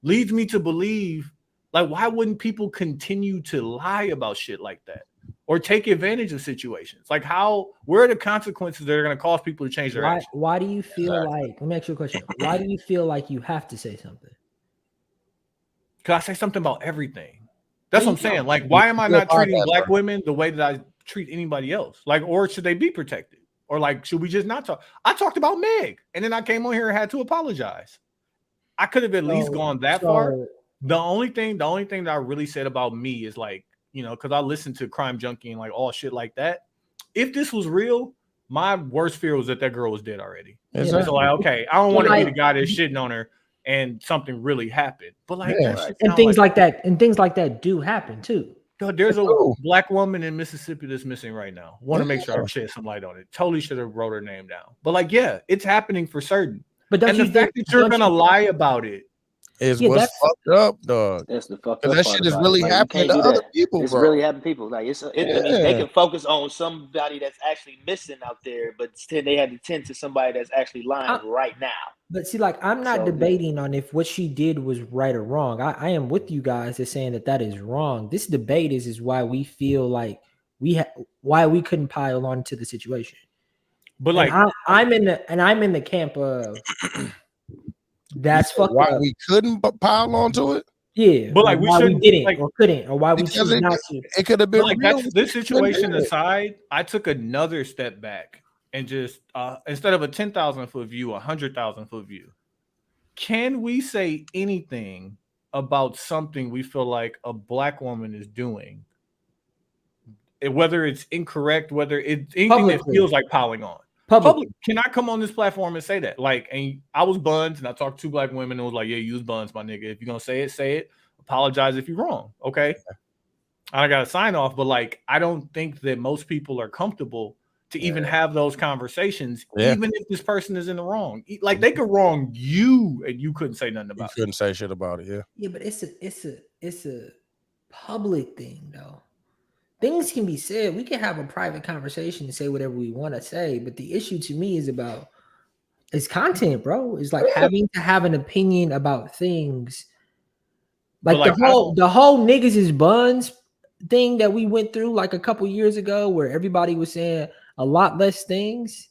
leads me to believe, like, why wouldn't people continue to lie about shit like that or take advantage of situations? Like, where are the consequences that are going to cause people to change their actions? Why do you feel like? Let me ask you a question. Why do you feel like you have to say something? Because I say something about everything. That's what I'm saying. Like, why am I not treating black women the way that I treat anybody else? Like, or should they be protected? Or like, should we just not talk? I talked about Meg, and then I came on here and had to apologize. I could have at least gone that far. The only thing that I really said about me is like, you know, because I listened to Crime Junkie and like all shit like that. If this was real, my worst fear was that girl was dead already. Exactly. So like, okay, I don't want to like, be the guy that's shitting on her and something really happened. But like, Yeah. that shit and sound things like that, and things like that do happen too. God, there's a Ooh. black woman in Mississippi that's missing right now. Want to make sure I shed some light on it. Totally should have wrote her name down. But like, yeah, it's happening for certain. But don't And you the fact that you're gonna lie about it, Is Yeah, what's that's- fucked up, dog. That's the fucked 'Cause up that part shit is about really it. Like, you happening can't to do other that. people, It's bro. really happening to people. Like I mean, they Yeah. can focus on somebody that's actually missing out there, but instead they had to tend to somebody that's actually lying right now. But see, like, I'm not So, debating on if what she did was right or wrong. I am with you guys as saying that is wrong. This debate is why we feel like why we couldn't pile on to the situation. But like I'm in the camp of that's fucked why up. we couldn't pile onto it. Yeah, but like we why shouldn't didn't like or couldn't or why we Because choose not to. it could have been like real. that's this situation aside. I took another step back and just instead of a 10,000 foot view, 100,000 foot view. Can we say anything about something we feel like a black woman is doing, whether it's incorrect, whether it's anything Publicly. that feels like piling on? Public cannot come on this platform and say that. Like, and I was Buns, and I talked to 2 black women and was like, "Yeah, use Buns, my nigga. If you're gonna say it, say it. Apologize if you're wrong." Okay, I got to sign off, but like, I don't think that most people are comfortable to even have those conversations, even if this person is in the wrong. Like, they could wrong you, and you couldn't say nothing about it. You couldn't say shit about it. Yeah, but it's a public thing though. Things can be said. We can have a private conversation and say whatever we want to say, but the issue to me is content, bro. It's like having to have an opinion about things. Like the whole niggas is buns thing that we went through like a couple years ago, where everybody was saying a lot less things.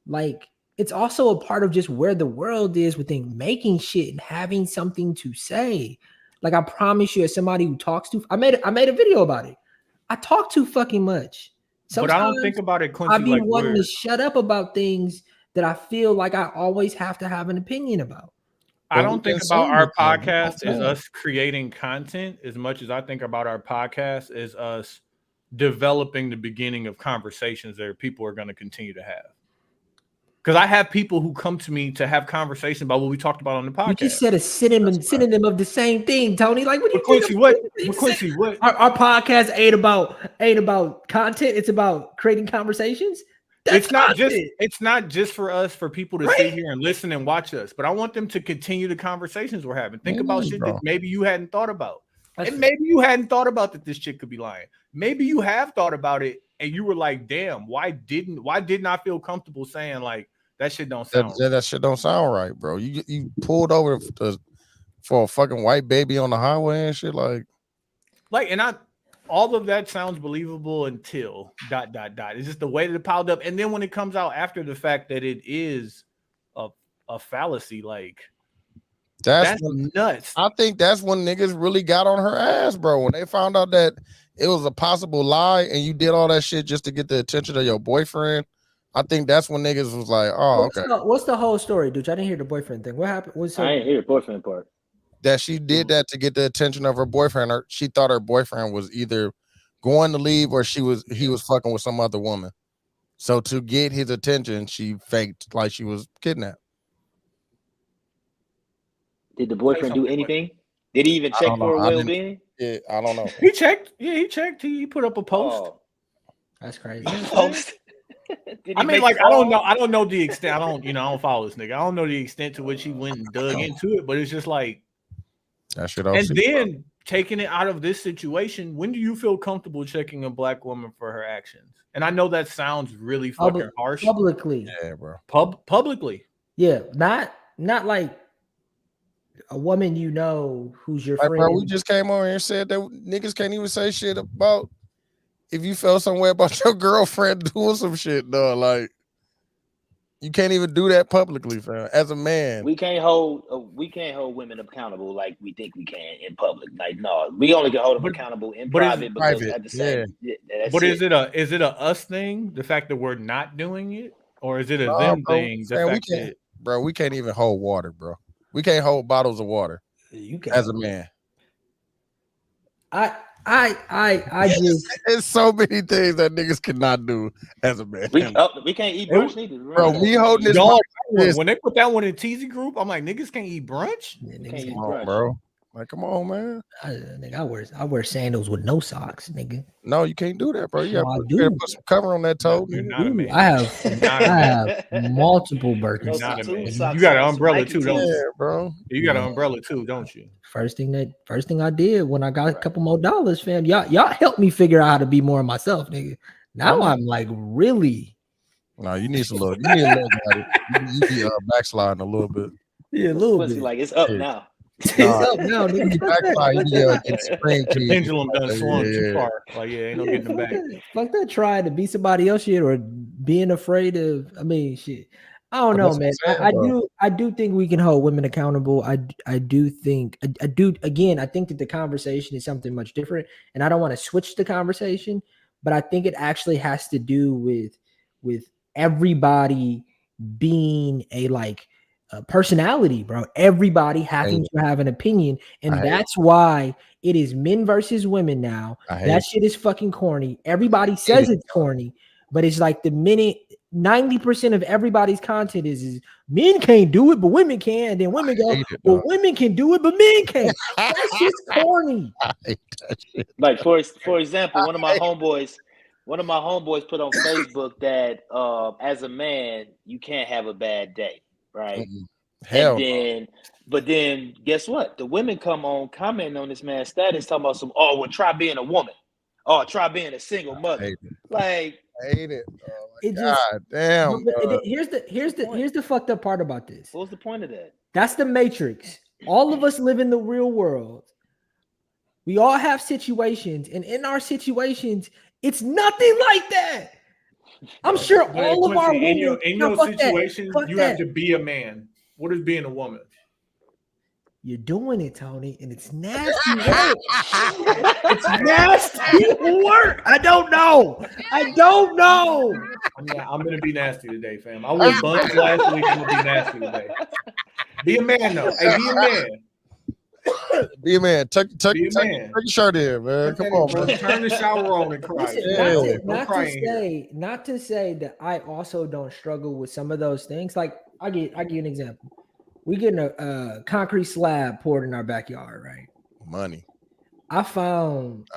Like, it's also a part of just where the world is within making shit and having something to say. Like, I promise you, as somebody who talks to, I made a video about it. I talk too fucking much. Sometimes but I don't think about it, Quincy. I be like wanting to shut up about things that I feel like I always have to have an opinion about. I don't think about our podcast as us creating content as much as I think about our podcast as us developing the beginning of conversations that people are going to continue to have. Because I have people who come to me to have conversations about what we talked about on the podcast. You just said a synonym of the same thing, Tony. Like, what do you Quincy, what? Quincy, what? Our podcast ain't about content. It's about creating conversations. It's not just for us, for people to sit here and listen and watch us, but I want them to continue the conversations we're having. Think about shit that maybe you hadn't thought about. And maybe you hadn't thought about that this chick could be lying. Maybe you have thought about it and you were like, damn, why didn't I feel comfortable saying like that shit don't sound right? That shit don't sound right, bro. You pulled over for a fucking white baby on the highway and shit, like and all of that sounds believable until ... It's just the way that it piled up. And then when it comes out after the fact that it is a fallacy, like that's nuts. I think that's when niggas really got on her ass, bro. When they found out that it was a possible lie and you did all that shit just to get the attention of your boyfriend, I think that's when niggas was like, oh, okay. What's the whole story, dude? I didn't hear the boyfriend thing. What happened? I didn't hear the boyfriend part. That she did that to get the attention of her boyfriend, or she thought her boyfriend was either going to leave or he was fucking with some other woman. So to get his attention, she faked like she was kidnapped. Did the boyfriend do anything? Did he even check for her well-being? Yeah, I don't know. He checked. Yeah, he checked. He put up a post. Oh, that's crazy. Post. I mean, like, I don't know the extent. I don't follow this nigga. I don't know the extent to which he went and dug into it, but it's just like that shit. And then taking it out of this situation, when do you feel comfortable checking a black woman for her actions? And I know that sounds really fucking harsh. Publicly. Yeah, bro. Publicly. Yeah, not like a woman who's your friend. Bro, we just came on here and said that niggas can't even say shit about if you felt some way about your girlfriend doing some shit, dog. Like, you can't even do that publicly, fam. As a man, we can't hold women accountable like we think we can in public. Like, no, we only can hold them accountable in private. Because at the same, but is it a us thing? The fact that we're not doing it, or is it a them thing? We can't even hold water, bro. We can't hold bottles of water. You can as a man. I just it's so many things that niggas cannot do as a man. We can't eat brunch neither. Bro, me holding this dog, when they put that one in Teasy group, I'm like, niggas can't eat brunch. Yeah, can't eat brunch, bro. Like, come on, man. I wear sandals with no socks, nigga. No, you can't do that, bro. You gotta put some cover on that toe. I have multiple Birkenstocks. You got an umbrella too, don't you? Yeah, bro. You got an umbrella too, don't you? First thing I did when I got a couple more dollars, fam. Y'all helped me figure out how to be more myself, nigga. Now I'm like really. No, you need some love. You need a little body. You be backsliding a little bit. Yeah, a little bit. Like it's up now. It's up now, nigga. The pendulum done swung too far. Like, yeah, ain't no getting them back. Fuck that trying to be somebody else shit or being afraid of. I mean, shit. I don't know, man. I do think we can hold women accountable. I do think I do. Again, I think that the conversation is something much different, and I don't want to switch the conversation, but I think it actually has to do with everybody being a personality, bro. Everybody having to have an opinion, and that's why it is men versus women now. That shit is fucking corny. Everybody says it's corny, but it's like the minute 90% of everybody's content is men can't do it, but women can. And then women go, well, women can do it, but men can't. That's just corny. Like for example, one of my homeboys put on Facebook that as a man, you can't have a bad day, right? But then guess what? The women come on commenting on this man's status talking about try being a woman. Oh, try being a single mother. I hate it. It God damn. Here's the fucked up part about this. What was the point of that? That's the Matrix. All of us live in the real world. We all have situations, and in our situations, it's nothing like that. I'm sure all of our women in your situation, you have to be a man. What is being a woman? You're doing it, Tony, and it's nasty work. It's nasty work. I don't know. I'm gonna be nasty today, fam. I was buns last week. I'm gonna be nasty today. Be a man, though. Hey, be a man. Be a man. Tuck your shirt in, man. Come on, bro. Turn the shower on and cry. Not to say that I also don't struggle with some of those things. Like I give you an example. We getting a concrete slab poured in our backyard, right? Money. I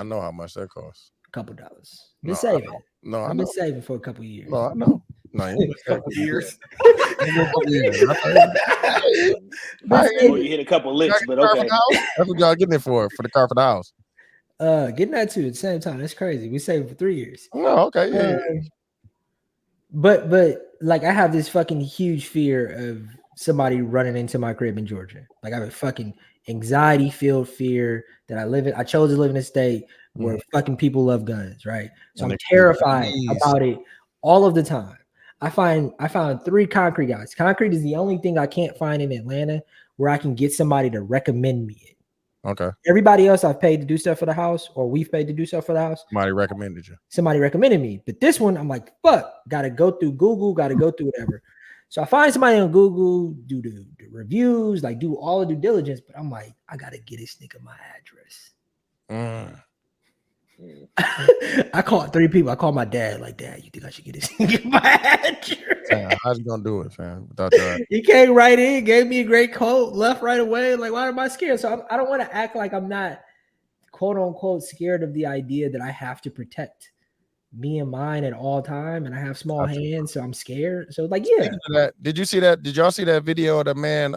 know how much that costs. A couple dollars. Been saving. I've been saving for a couple of years. No, I know. No, a couple years. You hit a couple licks, but okay. That's what y'all getting it for the car for the house. Getting that too at the same time. That's crazy. We saved for 3 years. Oh, okay, yeah. But like I have this fucking huge fear of somebody running into my crib in Georgia. Like I have a fucking anxiety-filled fear that I chose to live in a state where fucking people love guns, right? So I'm terrified about it all of the time. I found 3 concrete guys. Concrete is the only thing I can't find in Atlanta where I can get somebody to recommend me it. Okay. Everybody else I've paid to do stuff for the house, or we've paid to do stuff for the house. Somebody recommended you. Somebody recommended me. But this one, I'm like, fuck, gotta go through Google, gotta go through whatever. So I find somebody on Google, do the reviews, like do all the due diligence, but I'm like, I gotta get this nigga my address. I called 3 people. I called my dad, like, Dad, you think I should get this nigga my address? How's you gonna do it, fam? Without that? He came right in, gave me a great quote, left right away. Like, why am I scared? So I don't want to act like I'm not quote unquote scared of the idea that I have to protect me and mine at all time, and I have small hands, so I'm scared. So like, yeah. Did you see that? Did y'all see that video of the man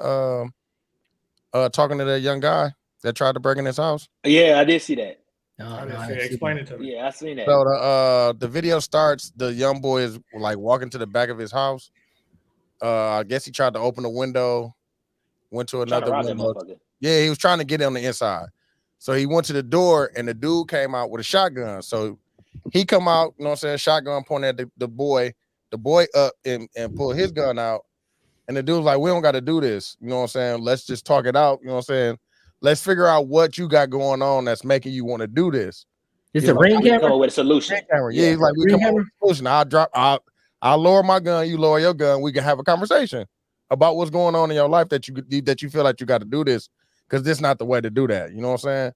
talking to that young guy that tried to break in his house? Yeah, I did see that. Explain it to me. Yeah, I seen that. So the video starts. The young boy is like walking to the back of his house. I guess he tried to open the window, went to another window. Yeah, he was trying to get on the inside. So he went to the door, and the dude came out with a shotgun. So he come out, you know what I'm saying, shotgun pointed at the boy up and pull his gun out. And the dude was like, we don't got to do this. You know what I'm saying? Let's just talk it out. You know what I'm saying? Let's figure out what you got going on that's making you want to do this. It's a ring camera with a solution. Yeah, he's like, we come up with a solution. I'll lower my gun, you lower your gun. We can have a conversation about what's going on in your life that you feel like you got to do this, because this is not the way to do that. You know what I'm saying?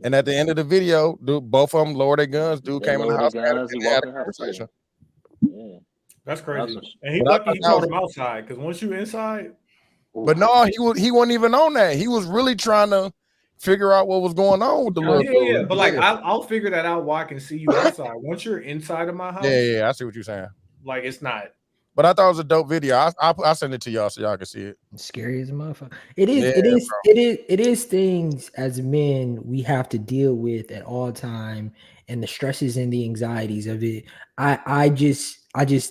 And at the end of the video, both of them lowered their guns. Dude came in the house and had a conversation. Yeah. That's crazy. And he lucky he caught him outside, because once you inside. But no, he wasn't even on that. He was really trying to figure out what was going on with the little dude. Yeah. But like, I'll figure that out while I can see you outside. Once you're inside of my house. Yeah, I see what you're saying. Like, it's not. But I thought it was a dope video. I'll send it to y'all so y'all can see it. It's scary as a motherfucker. It is things as men we have to deal with at all time, and the stresses and the anxieties of it. I just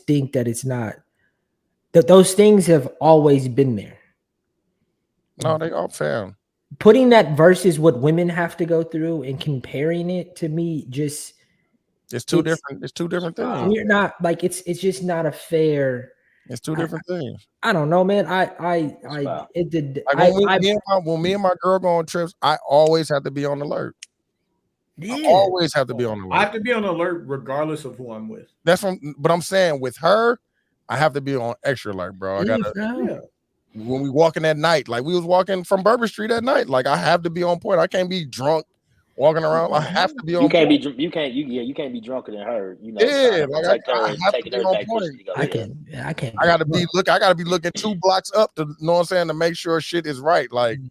think that it's not that those things have always been there. No, they all found. putting that versus what women have to go through and comparing it to me just It's two different things. we're not like it's just not a fair. It's two different things. I don't know, man. It did. When me and my girl go on trips, I always have to be on alert. I always have to be on alert. I have to be on alert regardless of who I'm with. But I'm saying with her, I have to be on extra alert, bro. I gotta. When we walking at night, like we was walking from Bourbon Street at night, like I have to be on point. I can't be drunk walking around. I have to be on. You can't be drunker than her. You know. Yeah, like I have to be on point. I can't. I gotta be looking 2 blocks up to know what I'm saying to make sure shit is right. Like you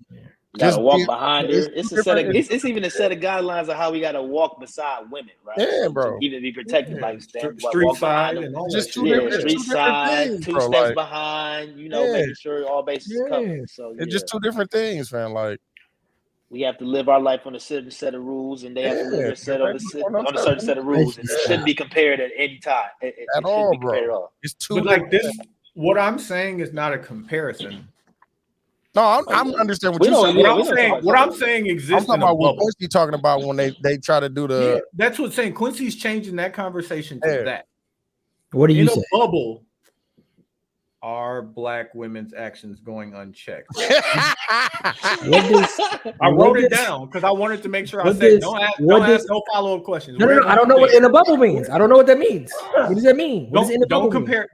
gotta walk behind her. It's even a set of guidelines of how we gotta walk beside women, right? Yeah, bro. To even be protected, like street side and all just that. Street side, things, 2 bro, steps like, behind. You know, making sure all bases are covered. So it's just 2 different things, man. Like we have to live our life on a certain set of rules, and they have to live their set on a certain set of rules, and it shouldn't be compared at any time. At all, bro. It's 2. But like this, what I'm saying is not a comparison. No, I'm understand what you're saying. What I'm saying exists. I'm talking about what Quincy talking about when they try to do the. Yeah, that's what's saying. Quincy's changing that conversation to that. What do you say? In a bubble, are Black women's actions going unchecked? I wrote it down because I wanted to make sure I said don't ask no follow-up questions. No, I don't know what in a bubble means. I don't know what that means. What does that mean? Don't compare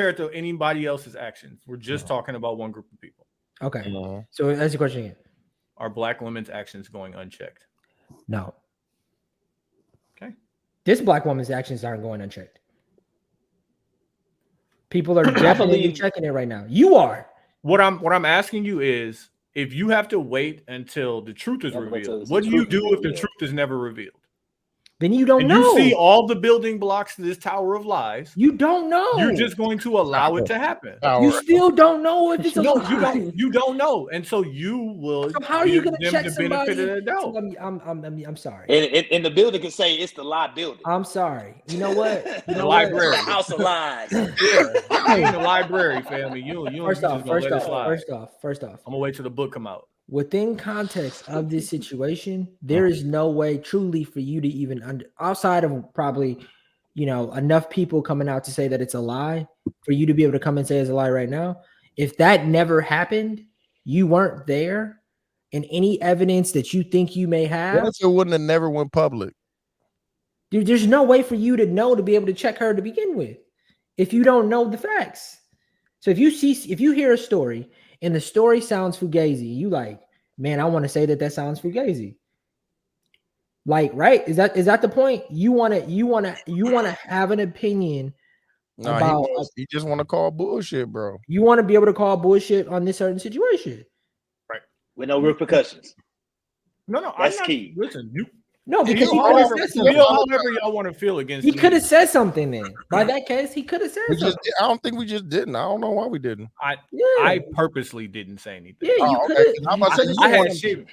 it to anybody else's actions. We're just talking about one group of people. Okay. So that's the question again. Are Black women's actions going unchecked? No. Okay. This Black woman's actions aren't going unchecked. People are definitely checking it right now. You are. What I'm asking you is, if you have to wait until the truth is revealed, what do you do if the truth is never revealed? Then you don't know. You see all the building blocks to this tower of lies. You don't know. You're just going to allow it to happen. You still don't know if it's a lie. You don't know, and so you will. So how are you going to check somebody? I'm sorry. And the building can say it's the lie building. I'm sorry. You know what? The library, house of lies. The library, family. You First off. I'm gonna wait till the book come out. Within context of this situation, there is no way truly for you to even outside of probably, enough people coming out to say that it's a lie for you to be able to come and say it's a lie right now. If that never happened, you weren't there, and any evidence that you think you may have, what if it wouldn't have never went public? Dude, there's no way for you to know to be able to check her to begin with if you don't know the facts. So if you hear a story and the story sounds fugazi, you like, man, I want to say that sounds fugazi. Like, right? Is that the point? You want to have an opinion about? He just want to call bullshit, bro. You want to be able to call bullshit on this certain situation, right? With no repercussions. No, that's key. Listen, No, because he could have said something. However y'all want to feel against. He could have said something then. By that case, he could have said something. I don't think we just didn't. I don't know why we didn't. I purposely didn't say anything. Yeah, you could have.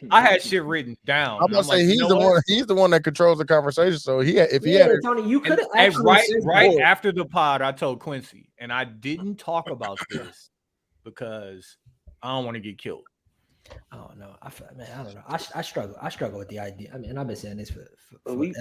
I had shit written down. I'm gonna say he's the one. He's the one that controls the conversation. So Tony, you could have actually right after the pod, I told Quincy, and I didn't talk about this because I don't want to get killed. Oh no, I don't know. I struggle with the idea. I mean, I've been saying this for we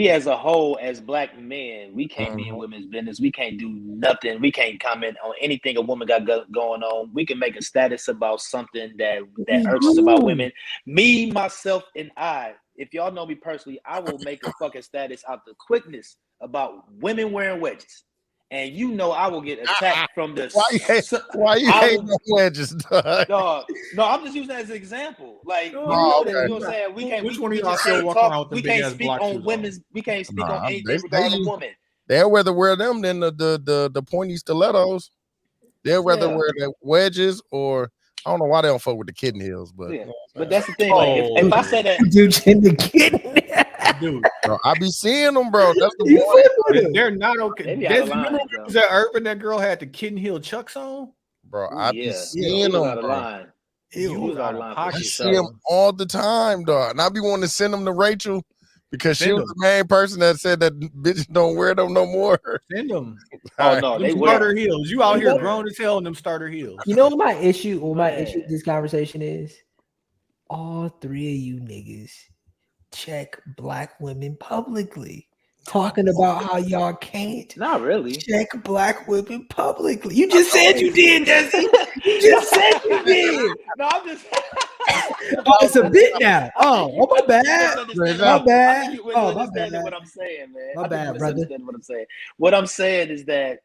as a whole, as Black men, we can't be in women's business. We can't do nothing. We can't comment on anything a woman got going on. We can make a status about something that irks us about women. Me, myself, and I. If y'all know me personally, I will make a fucking status out the quickness about women wearing wedges. And I will get attacked from the. Why you hate no wedges, dog? No, I'm just using that as an example. Like, you know what I'm saying? We can't. Which one of y'all still walking around with the big ass speak black on shoes women's. We can't speak on anything regarding women. They'll rather wear them than the pointy stilettos. They'll rather wear the wedges, or I don't know why they don't fuck with the kitten heels, but but that's the thing. Like, if I say that, dude, bro, I be seeing them, bro. That's the point. They're not okay. Remember that Urban, that girl had the kitten heel chucks on, bro. I be seeing them. I see them all the time, dog. And I be wanting to send them to Rachel because she was the main person that said that bitches don't wear them no more. Send them. Oh no, they starter heels. You out here grown as hell in them starter heels. You know what my issue with this conversation is? all three of you niggas check black women publicly, talking about how y'all can't Not really. check black women publicly. You just said you did, Desi. You just said you did. No, I'm just. Oh, it's a bit now. Oh, my bad. My bad. I think you Oh, my misunderstanding bad. what I'm saying, man. My I think bad, you brother. misunderstanding what I'm saying. What I'm saying is that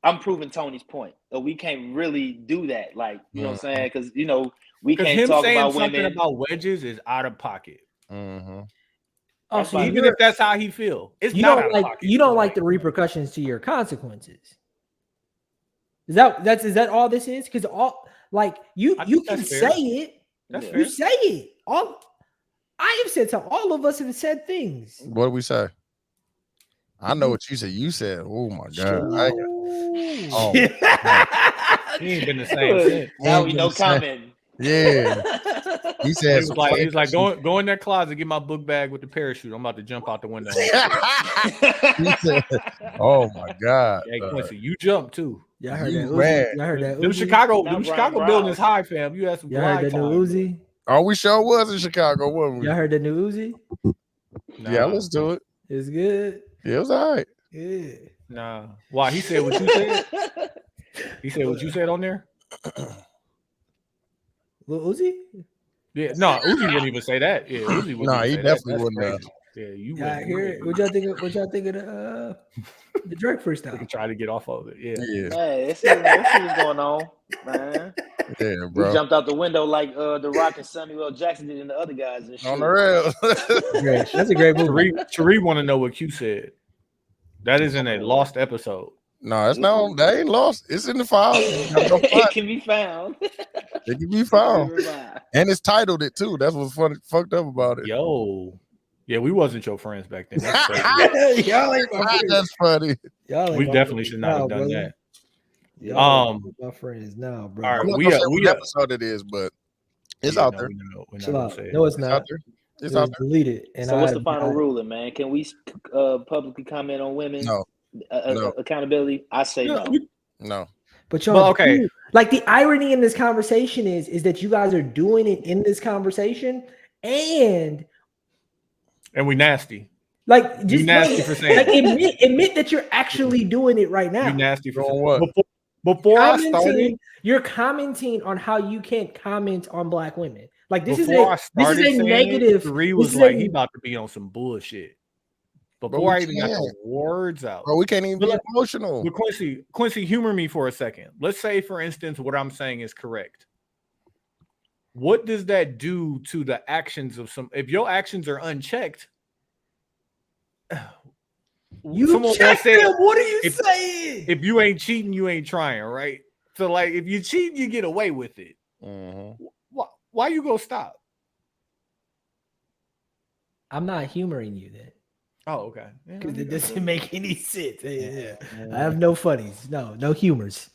I'm proving Tony's point. That we can't really do that. Like, you know what I'm saying? Because, you know, we Because can't him talk saying about something women. about wedges is out of pocket. Oh, so Even if that's how he feel, it's you not don't out like of pocket. you don't like the repercussions to your consequences. Is that all this is? Because all like you think can that's fair. say it. That's You fair. say it. I have said something. All of us have said things. What did we say? I know what you said. You said, "Oh my god!" He ain't been the same since. Now we know comment. Yeah, he said, He was like, go in that closet, get my book bag with the parachute. I'm about to jump out the window. He said, "Oh my god!" Hey Quincy, you jump too. Y'all heard that You Uzi? ran. Y'all heard that Them Uzi? Chicago Brian buildings Brown. high, fam. You had some Y'all heard glide that new time. Uzi? Oh, we sure was in Chicago, wasn't we? Y'all heard that new Uzi? Yeah, let's do it. It's good. Yeah, it was all right. Yeah. Nah. Why? He said what you said? He said what you said on there? Lil Uzi? Yeah. No, Uzi wouldn't even say that. Yeah, Uzi wouldn't. Nah, even he say definitely that. wouldn't have. Crazy. Yeah, you Yeah, wouldn't. hear it. What y'all think of the Drake We freestyle? can try to get off of it. Yeah. Yeah, Hey, let's see what's going on, man. yeah, We bro. jumped out the window like The Rock and Samuel L. Jackson did and the other guys and shit. On the rail. Great. That's a great movie. Tariq want to know what Q said. That is in a lost episode. No, it's not. They ain't lost. It's in the file. It can be found. It can be found, and it's titled it too. That's what's funny, fucked up about it. Yo. Yeah, we wasn't your friends back then. That's crazy. Y'all ain't my friends. That's funny. Y'all ain't We my definitely friends should not have now, done brother. that. Y'all ain't my friends now, bro. All right, I'm not we gonna are- say we what are- episode it is, but it's Yeah, out no, there. we're not Chill gonna out. say it. No, it's It's not. out there. It's It was out there. deleted. And So I what's had the to- final ruling, man? Can we publicly comment on women? No, no. Accountability? I say no. No. But y'all, Well, okay. like the irony in this conversation is that you guys are doing it in this conversation, and And we nasty. like You just nasty for saying like it. admit that you're actually doing it right now. You nasty for Doing saying what? it. Before I started, You're commenting on how you can't comment on black women. Like this before I is started a saying negative. it, Tariq this was is like, a- he about to be on some bullshit. But Before we I even got the can't. words out. Bro, we can't even be But emotional. But Quincy, humor me for a second. Let's say, for instance, what I'm saying is correct. What does that do to the actions of some? If your actions are unchecked, You someone check once said, them. What are you if- saying? if you ain't cheating, you ain't trying, right? So, like, if you cheat, you get away with it. Mm-hmm. Why you go stop? I'm not humoring you then. Oh, okay. Yeah, Because it yeah. doesn't make any sense. Yeah. I have no funnies. No humors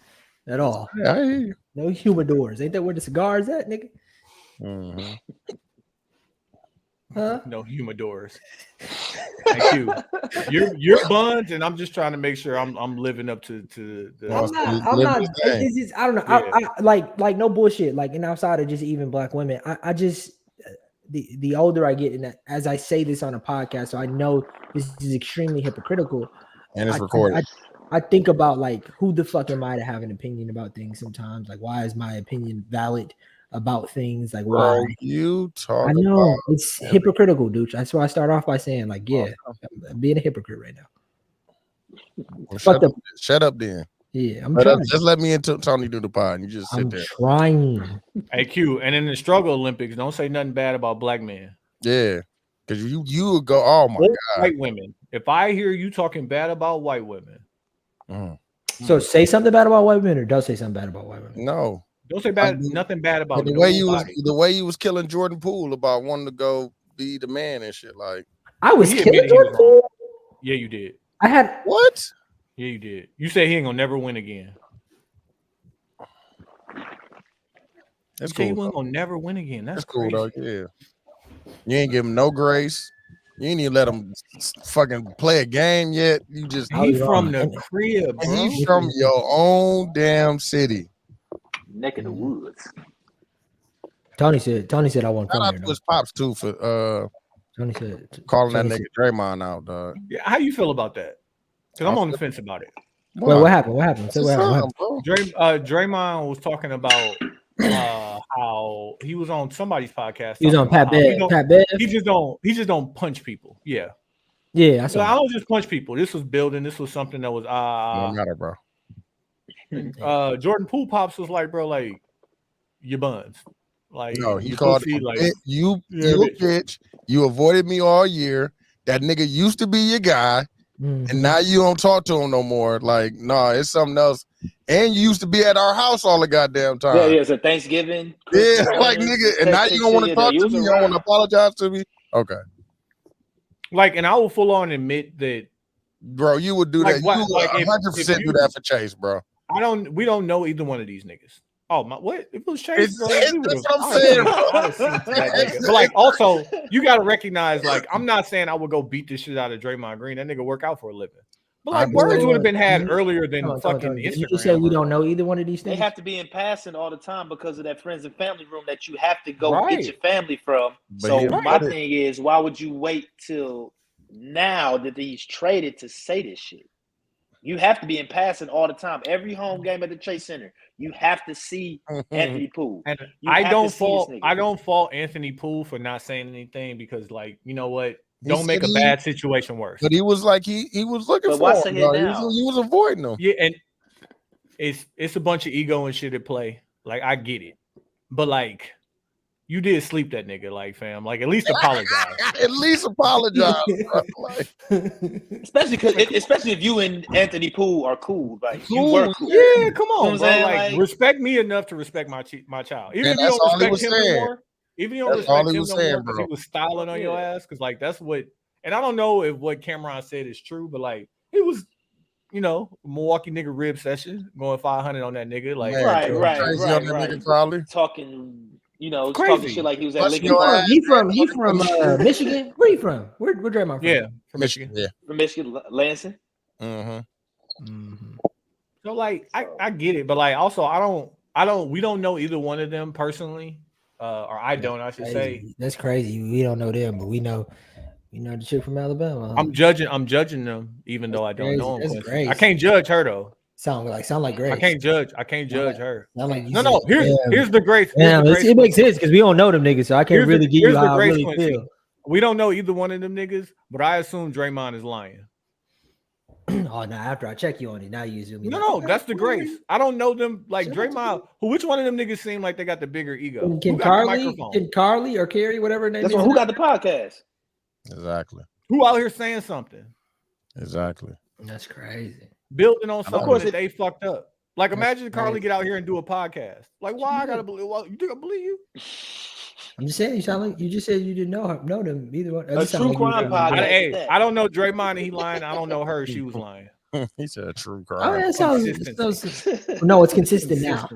at all. Yeah, I hear you. No humidors. Ain't that where the cigars at, nigga? Mm-hmm. Huh? No humidors. Thank you. You're buns, and I'm just trying to make sure I'm living up to the. Well, I'm not. It's just, I don't know. Yeah. I like no bullshit. Like, and outside of just even black women, I just the older I get, and as I say this on a podcast, so I know this is extremely hypocritical. And it's recorded. I think about like who the fuck am I to have an opinion about things sometimes? Like, why is my opinion valid about things? Like, why? Bro, you talk I know about it's hypocritical, dude. That's why I start off by saying, like, yeah, I'm being a hypocrite right now. Well, Fuck them. shut up then. Yeah, I'm Shut up. trying. Just let me and Tony do the pod and you just sit I'm there. trying. Hey Q, and in the struggle Olympics, don't say nothing bad about black men. Yeah. Because you would go, oh my Or God. white women. If I hear you talking bad about white women, So say something bad about white women, or don't say something bad about white women. No. don't say nothing bad about the way you was killing Jordan Poole about wanting to go be the man and shit. Like, I was He killing admitted he was Jordan Poole. yeah, you did. I had what? Yeah, you did. You say he ain't gonna never win again. That's You say he cool. wasn't gonna never win again. That's Cool, crazy. dog. Yeah. You ain't give him no grace. You ain't even let him fucking play a game yet. You just He from the crib, bro. he's from your own damn city. Neck of the woods. Tony said I want Shout from out there. to Though. his pops too for Tony said calling that Tony nigga Draymond out, dog. Yeah, how you feel about that? Because I'm on the fence about it. Wait, what happened? What happened? Say What's what happened. up, bro? Draymond was talking about how he was on somebody's podcast. He was on talking Pat about how Bev. Pat Bev. he just don't punch people. Yeah. Yeah, I So I saw. don't just punch people. This was building. This was something that was No matter, bro. Jordan Poole Pops was like, bro, like your buns. Like No, he your called pussy, him, like you yeah, a bitch. You avoided me all year. That nigga used to be your guy, and now you don't talk to him no more. Like, nah, it's something else. And you used to be at our house all the goddamn time. Yeah, so Thanksgiving. Yeah, like nigga, and now you don't want to talk to me. You don't want to apologize to me. Okay, like, and I will full on admit that, bro, you would do like, that. what, You like, would 100% do that for Chase, bro. we don't know either one of these niggas. Oh my, what? If it was Chase, bro, That's what I'm saying, bro. But like, also, you got to recognize, like, I'm not saying I would go beat the shit out of Draymond Green. That nigga work out for a living. But like, words would have been had earlier than fucking Instagram. You just said we don't know either one of these things. They have to be in passing all the time because of that friends and family room that you have to go get your family from. But so yeah, my thing is, why would you wait till now that he's traded to say this shit? You have to be in passing all the time. Every home game at the Chase Center, you have to see Anthony Poole. And You I have don't to see this fault nigga. Anthony Poole for not saying anything because, like, you know what? He Don't make a said bad situation worse. But he was like he was looking But for why him. say it Bro. now? He was avoiding him. Yeah, and it's a bunch of ego and shit at play. Like, I get it, but like, you did sleep that nigga, like, fam. Like, at least apologize. At least apologize, bro. Like, Especially if you and Anthony Poole are cool. Like you Cool, were cool. Yeah, come You know what on, I'm bro. saying? Like, Like- respect me enough to respect my child. Even And if you that's don't all he respect was him saying. no more, even if you don't That's all respect he him was no saying, more, because he bro. was styling on your Yeah. ass. Because like that's what, and I don't know if what Cameron said is true, but like it was, you know, Milwaukee nigga rib session going 500 on that nigga. Like, Man, Right, Joe right, Crazy right, on that right. nigga probably. Talking, talking Crazy. shit like he was at Bust Lincoln your Park. ass. He from Michigan. Where you from? Where Draymond from? yeah, from Michigan. Yeah. From Michigan, Lansing. Mm-hmm. So like, I get it, but like also we don't know either one of them personally, or I don't. I should say. That's crazy. We don't know them, but we know the chick from Alabama. I'm judging them, even though I don't know them. That's crazy. I can't judge her though. Sound like Grace. I can't judge her. Sound like you No. said, Here's the grace. Yeah, it makes sense because we don't know them niggas, so I can't really give you how I really Quincy. feel. We don't know either one of them niggas, but I assume Draymond is lying. Oh, now after I check you on it, now you assume. No, that's the grace. I don't know them like Draymond. Which one of them niggas seem like they got the bigger ego? Can Carly or Carrie, whatever her name That's is? who got the podcast. Exactly. Who out here saying something? Exactly. That's crazy. Building on something course that they fucked up. Like, imagine Carly crazy. get out here and do a podcast. Like, why I gotta believe? Well, you think I believe you? I'm just saying, you sound like you just said you didn't know them either one. A true crime podcast. I don't know Draymond and he lying. I don't know her. She was lying. He said a true Oh, crime. that sounds. No, it's consistent now.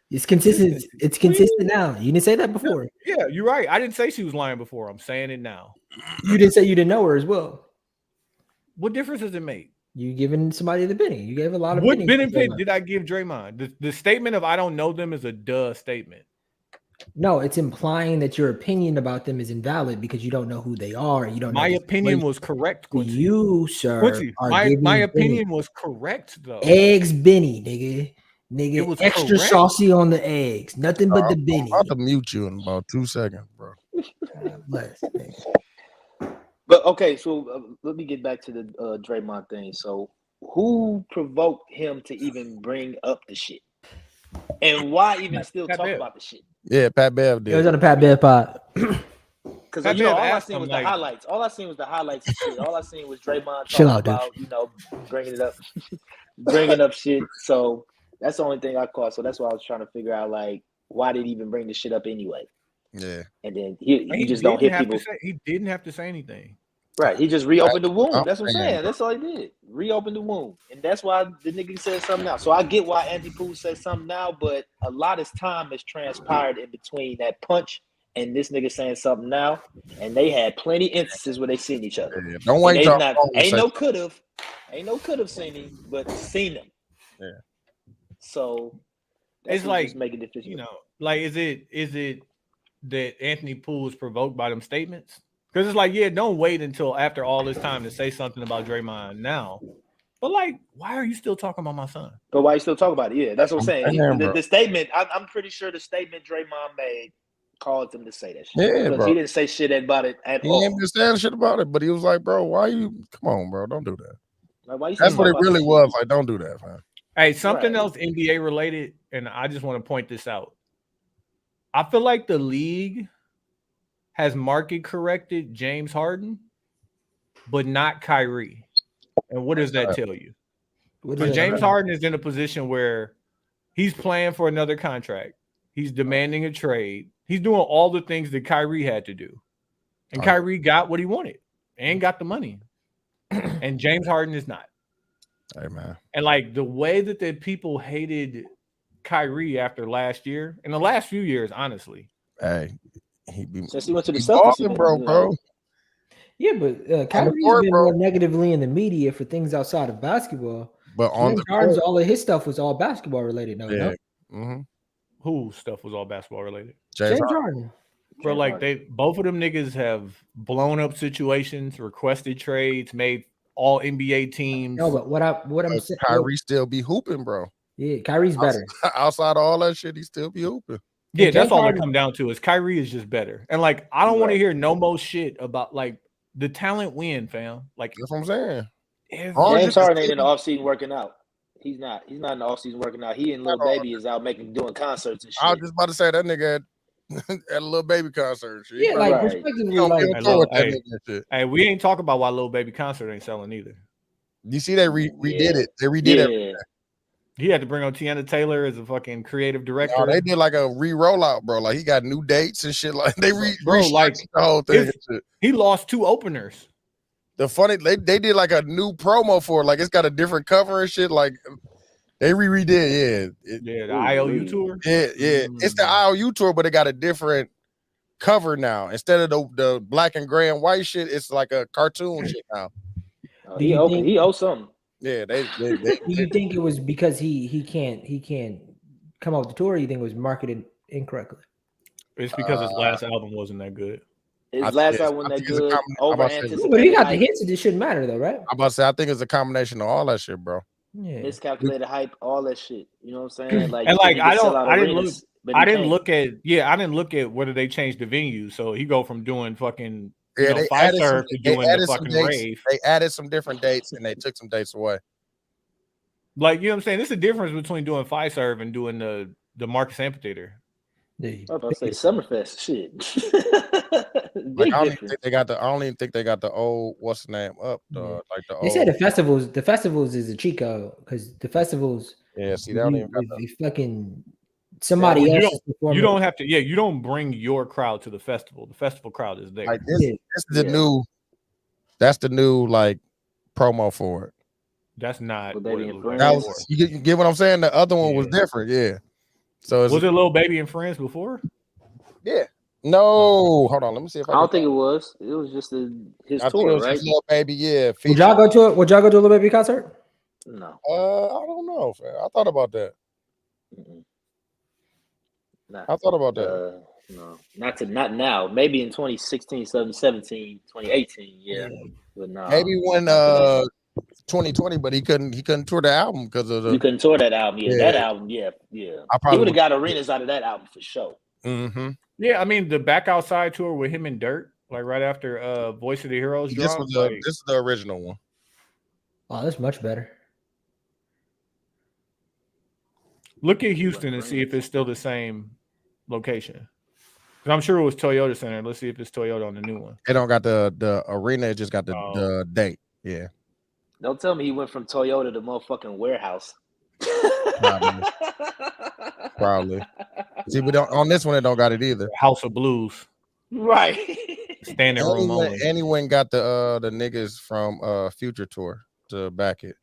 It's consistent. It's consistent now. You didn't say that before. Yeah, you're right. I didn't say she was lying before. I'm saying it now. You didn't say you didn't know her as well. What difference does it make? You giving somebody the benefit. You gave a lot of what benefit did I give Draymond? The statement of I don't know them is a duh statement. No, it's implying that your opinion about them is invalid because you don't know who they are. You don't. My opinion was correct, Quincy. You, sir. Quincy, my opinion was correct though. Eggs Benny, nigga. It was extra correct. Saucy on the eggs. Nothing but the Benny. I'll have to mute you in about 2 seconds, bro. Bless, But okay, so let me get back to the Draymond thing. So, who provoked him to even bring up the shit, and why even still talk about the shit? Yeah, Pat Bev did. It was on the Pat Bev pod. Because all I seen was the highlights. All I seen was the highlights. And shit. All I seen was Draymond talking about, bringing it up, bringing up shit. So that's the only thing I caught. So that's why I was trying to figure out, like, why did he even bring the shit up anyway? Yeah. And then he just don't hit people. He didn't have to say anything. Right. He just reopened the wound. That's what I'm saying. That's all he did. Reopened the wound. And that's why the nigga said something now. So I get why Andy Poole said something now, but a lot of time has transpired in between that punch and this nigga saying something now. And they had plenty instances where they seen each other. Yeah. Don't wait. Ain't no could have seen him, but seen him. Yeah. So it's like make a decision. Like is it that Anthony Poole was provoked by them statements? Because it's like, yeah, don't wait until after all this time to say something about Draymond now. But like, why are you still talking about my son? But why you still talk about it? Yeah, that's what I'm saying. Damn, The statement, I'm pretty sure the statement Draymond made caused him to say that shit. Yeah, because bro. he didn't say shit about it at He all. didn't understand shit about it, but he was like, bro, why you come on, bro? Don't do that. Like, why you That's what it about really this was. shit? Like, don't do that, man. Hey, something Right. else NBA related, and I just want to point this out. I feel like the league has market corrected James Harden, but not Kyrie. And what does that tell you? Because James Harden is in a position where he's playing for another contract. He's demanding a trade. He's doing all the things that Kyrie had to do. And Kyrie got what he wanted and got the money. And James Harden is not. Hey, man. And like the way that the people hated Kyrie after last year, in the last few years, honestly. Hey, Since he went to the he's Celtics, balling, bro. Yeah, but Kyrie's court, been bro. more negatively in the media for things outside of basketball. But on James the Harden's court, all of his stuff was all basketball related. No, yeah. no. Whose stuff was all basketball related? James Harden. Bro, like both of them niggas have blown up situations, requested trades, made all NBA teams. No, but what I'm saying, Kyrie still be hooping, bro. Yeah, Kyrie's better. Outside of all that shit, he still be hooping. Yeah, And that's James all Harden- it come down to is Kyrie is just better. And like I don't want to hear no more shit about like the talent win, fam. Like That's what I'm saying. James Harden ain't in the offseason working out. He's not in the offseason working out. He and Lil Baby is out doing concerts and shit. I was just about to say that nigga at a Little Baby concert. Shit. Yeah, like Right. respectively, He don't like be on tour with that hey. nigga and shit. hey, we ain't talking about why Lil Baby concert ain't selling either. You see they redid it. They redid it. Yeah. He had to bring on Tiana Taylor as a fucking creative director. No, they did like a re-rollout, bro. Like he got new dates and shit. Like they Bro, like, the whole thing. if- and shit. He lost 2 openers. The funny they did like a new promo for it. Like it's got a different cover and shit. Like they redid, yeah. Yeah, the IOU tour. Yeah. It's the IOU tour, but it got a different cover now. Instead of the black and gray and white shit, it's like a cartoon shit now. He owes something. Yeah, do you think it was because he can't come off the tour? Or you think it was marketed incorrectly? It's because his last album wasn't that good. His last album wasn't that good. Over anticipated. But he got the hits. It shouldn't matter though, right? I'm about to say I think it's a combination of all that shit, bro. Yeah. Miscalculated hype, all that shit. You know what I'm saying? Like, And like I didn't didn't look at whether they changed the venue. So he go from doing fucking Yeah, they Five added Serve to doing the some fucking dates. rave. They added some different dates and they took some dates away. Like you know what I'm saying? There's a difference between doing Fiserv and doing the Marcus Amphitheater. I was about to say Summerfest shit. Like I don't even think they got the old what's the name up like the They old. said the festivals is a cheat code because the festivals. Yeah, see, they don't even got if fucking somebody You else. don't- is performing- You don't have to. Yeah, you don't bring your crowd to the festival. The festival crowd is there. like this is the new. That's the new like promo for it. That's not. Well, what Baby it and looked like That Friends. before. was you get what I'm saying. The other one was Yeah. different. Yeah. So it's, Was it Lil Baby and Friends before? yeah. No, hold on. Let me see if I don't think it was. It was just his I think it tour, was right? just Lil Baby. Yeah. Would feature. y'all go to it? Would y'all go to a Lil Baby concert? No. I don't know. Fam. I thought about that. Mm-mm. Nah. I thought about that. No. Not now. Maybe in 2016, 17, 2018. Yeah. But no. Maybe when 2020, but he couldn't tour the album because of you the. couldn't tour that album. Yeah, Yeah. that album. Yeah. I He probably would have got arenas out of that album for sure. Mm-hmm. Yeah, I mean the Back Outside tour with him and Dirt, like right after Voice of the Heroes This dropped. was this is the original one. Oh, that's much better. Look at Houston and see if it's still the same location. 'Cause I'm sure it was Toyota Center. Let's see if it's Toyota on the new one. It don't got the arena. It just got the date. Yeah. Don't tell me he went from Toyota to motherfucking warehouse. Probably. See, but on this one, it don't got it either. House of Blues, Right. standing room only. And he went and got the niggas from Future Tour to back it.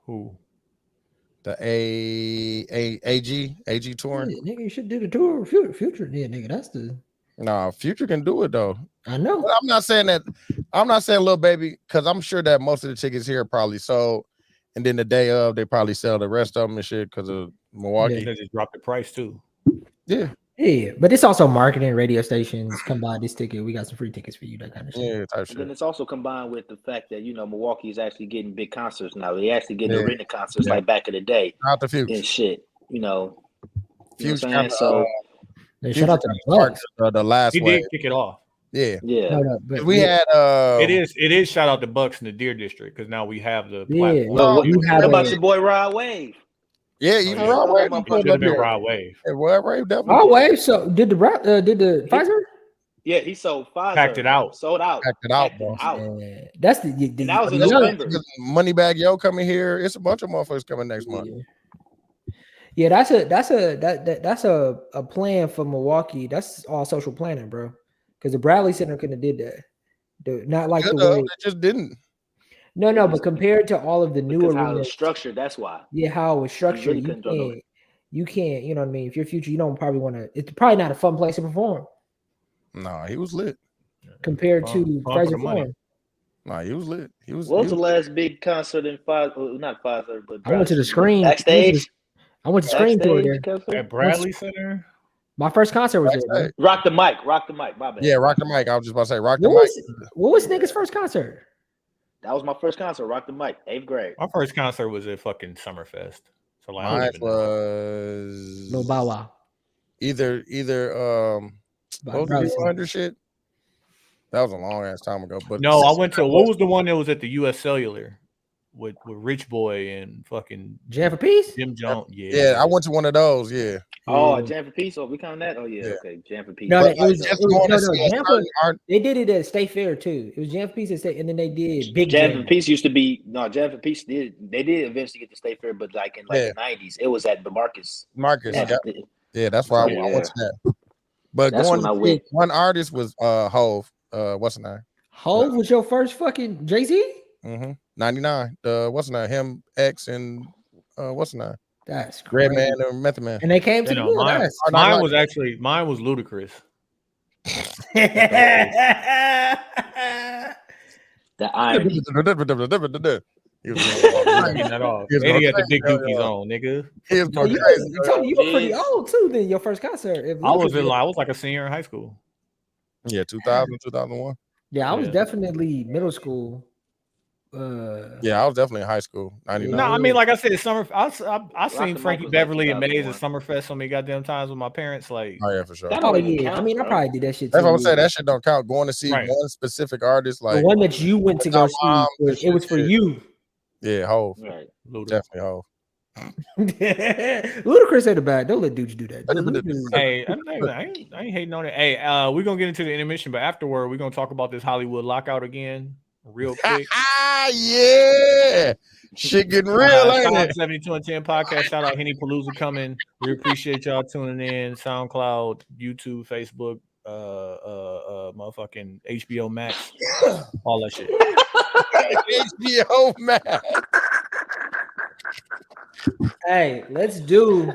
Who? The AG tour. Yeah, nigga, you should do the tour. Future, yeah, nigga, that's the. Nah, Future can do it though. I know. But I'm not saying that. I'm not saying Lil Baby because I'm sure that most of the tickets here are probably sold, and then the day of they probably sell the rest of them and shit because of Milwaukee. They just dropped the price too. Yeah. Yeah, but it's also marketing. Radio stations come buy this ticket. We got some free tickets for you. That kind of shit. Yeah, type And shit. then it's also combined with the fact that Milwaukee is actually getting big concerts now. They actually getting Yeah. arena concerts Yeah. like back in the day Not the future. and shit. You know what I'm Future saying? kinda, So Hey, shout out to the Future Bucks. the last He wave. did kick it off. Yeah. yeah, No, but We had It is shout out to Bucks in the Deer District because now we have the Yeah, platform. Well, what, you what have about a- your boy Rod Wave? Yeah, even yeah. Rod Wave It pulled Should have up been here. Rod Wave. Yeah, Rod Wave definitely Oh wait, so did the Pfizer? Yeah, he sold Pfizer. Packed it out. Sold out. packed it out, Packed bro. it out. Yeah, that's the And that was in another- November. Moneybag Yo coming here. It's a bunch of motherfuckers coming next month. Yeah, that's a plan for Milwaukee. That's all social planning, bro. Because the Bradley Center couldn't have did that. Not like the way. They just didn't. No, but compared to all of the new Because how it was arenas, structured, that's why. yeah, how it was structured, really you couldn't throw no- can't, you know what I mean? If you're future, you don't probably want to. It's probably not a fun place to perform Nah, he was lit. compared Fun to for Fraser the money. Forum. Nah, he was lit. He was. What was he the last big concert in Pfizer? Well, not Pfizer, but I went to the Scream. Backstage. I went to Scream tour Backstage there. concert? At Bradley Center. My first concert was there. Bro. Backstage. Rock the mic. My bad. Yeah, Rock the Mic. I was just about to say Rock the What Mic. was nigga's first concert? That was my first concert. Rock the mic, 8th grade. My first concert was at fucking Summerfest. So like, I don't Mine even know. was No Bow Wow. either what was Bradley the Center. 100 shit? That was a long ass time ago. But No, I went to what was the one that was at the US Cellular with Rich Boy and fucking Jam for Peace? Jim Jones. yeah, I went to one of those. Yeah, Oh, Yeah. Jam for Peace. Oh, we count that? Oh, yeah. Yeah. Okay, Jam for Peace. No, but it was- just it was- going no, to no, see a Jam certain for- art- They did it at State Fair too. It was Jam for Peace at State, and then they did Big Jam Jam. for Peace used to be Jam for Peace did eventually get to State Fair, but like in the 90s, it was at the Marcus. Marcus. Yeah. Yeah, that's why I went to that. But That's going when I to went. see one artist was Hove. What's the name? Hove was your first fucking Jay-Z? 99. What's the name? Him, X, and what's the name? That's crazy. Redman or Method Man. And they came to You the know, mill. mine, That's- mine was actually Ludacris. The irony. He was Getting that off. He was And he had the going big crazy. dookies on, nigga. he was Oh, going you, crazy. Tony, you were pretty Yes. old too. Then your first concert. If I was Lucas- I was like a senior in high school. Yeah, 2000, 2001. Yeah, I was Yeah. definitely middle school. Yeah, I was definitely in high school. 99. No, I mean, like I said, summer. I seen Rock the Frankie Mic was Beverly like and Maze at 2001. Summerfest so many goddamn times with my parents. Like, Oh yeah, for sure. That Oh don't even yeah, I count, mean, I bro. probably did that shit. That's too. what I'm saying. That shit don't count. Going to see Right. one specific artist, The like one that you went to go see, mom was- it was for shit. you. yeah, Hove, Right. Ludacris. definitely Hove. Ludacris ain't bad. Don't let dudes do that. Ludacris- Hey, I ain't hating on it. Hey, we're gonna get into the intermission, but afterward, we're gonna talk about this Hollywood lockout again, real quick. Yeah, shit getting real, Shout ain't out it? 72 and 10 podcast. Shout out Henny Palooza coming. We appreciate y'all tuning in. SoundCloud, YouTube, Facebook, motherfucking HBO Max, all that shit. HBO man. Hey, let's do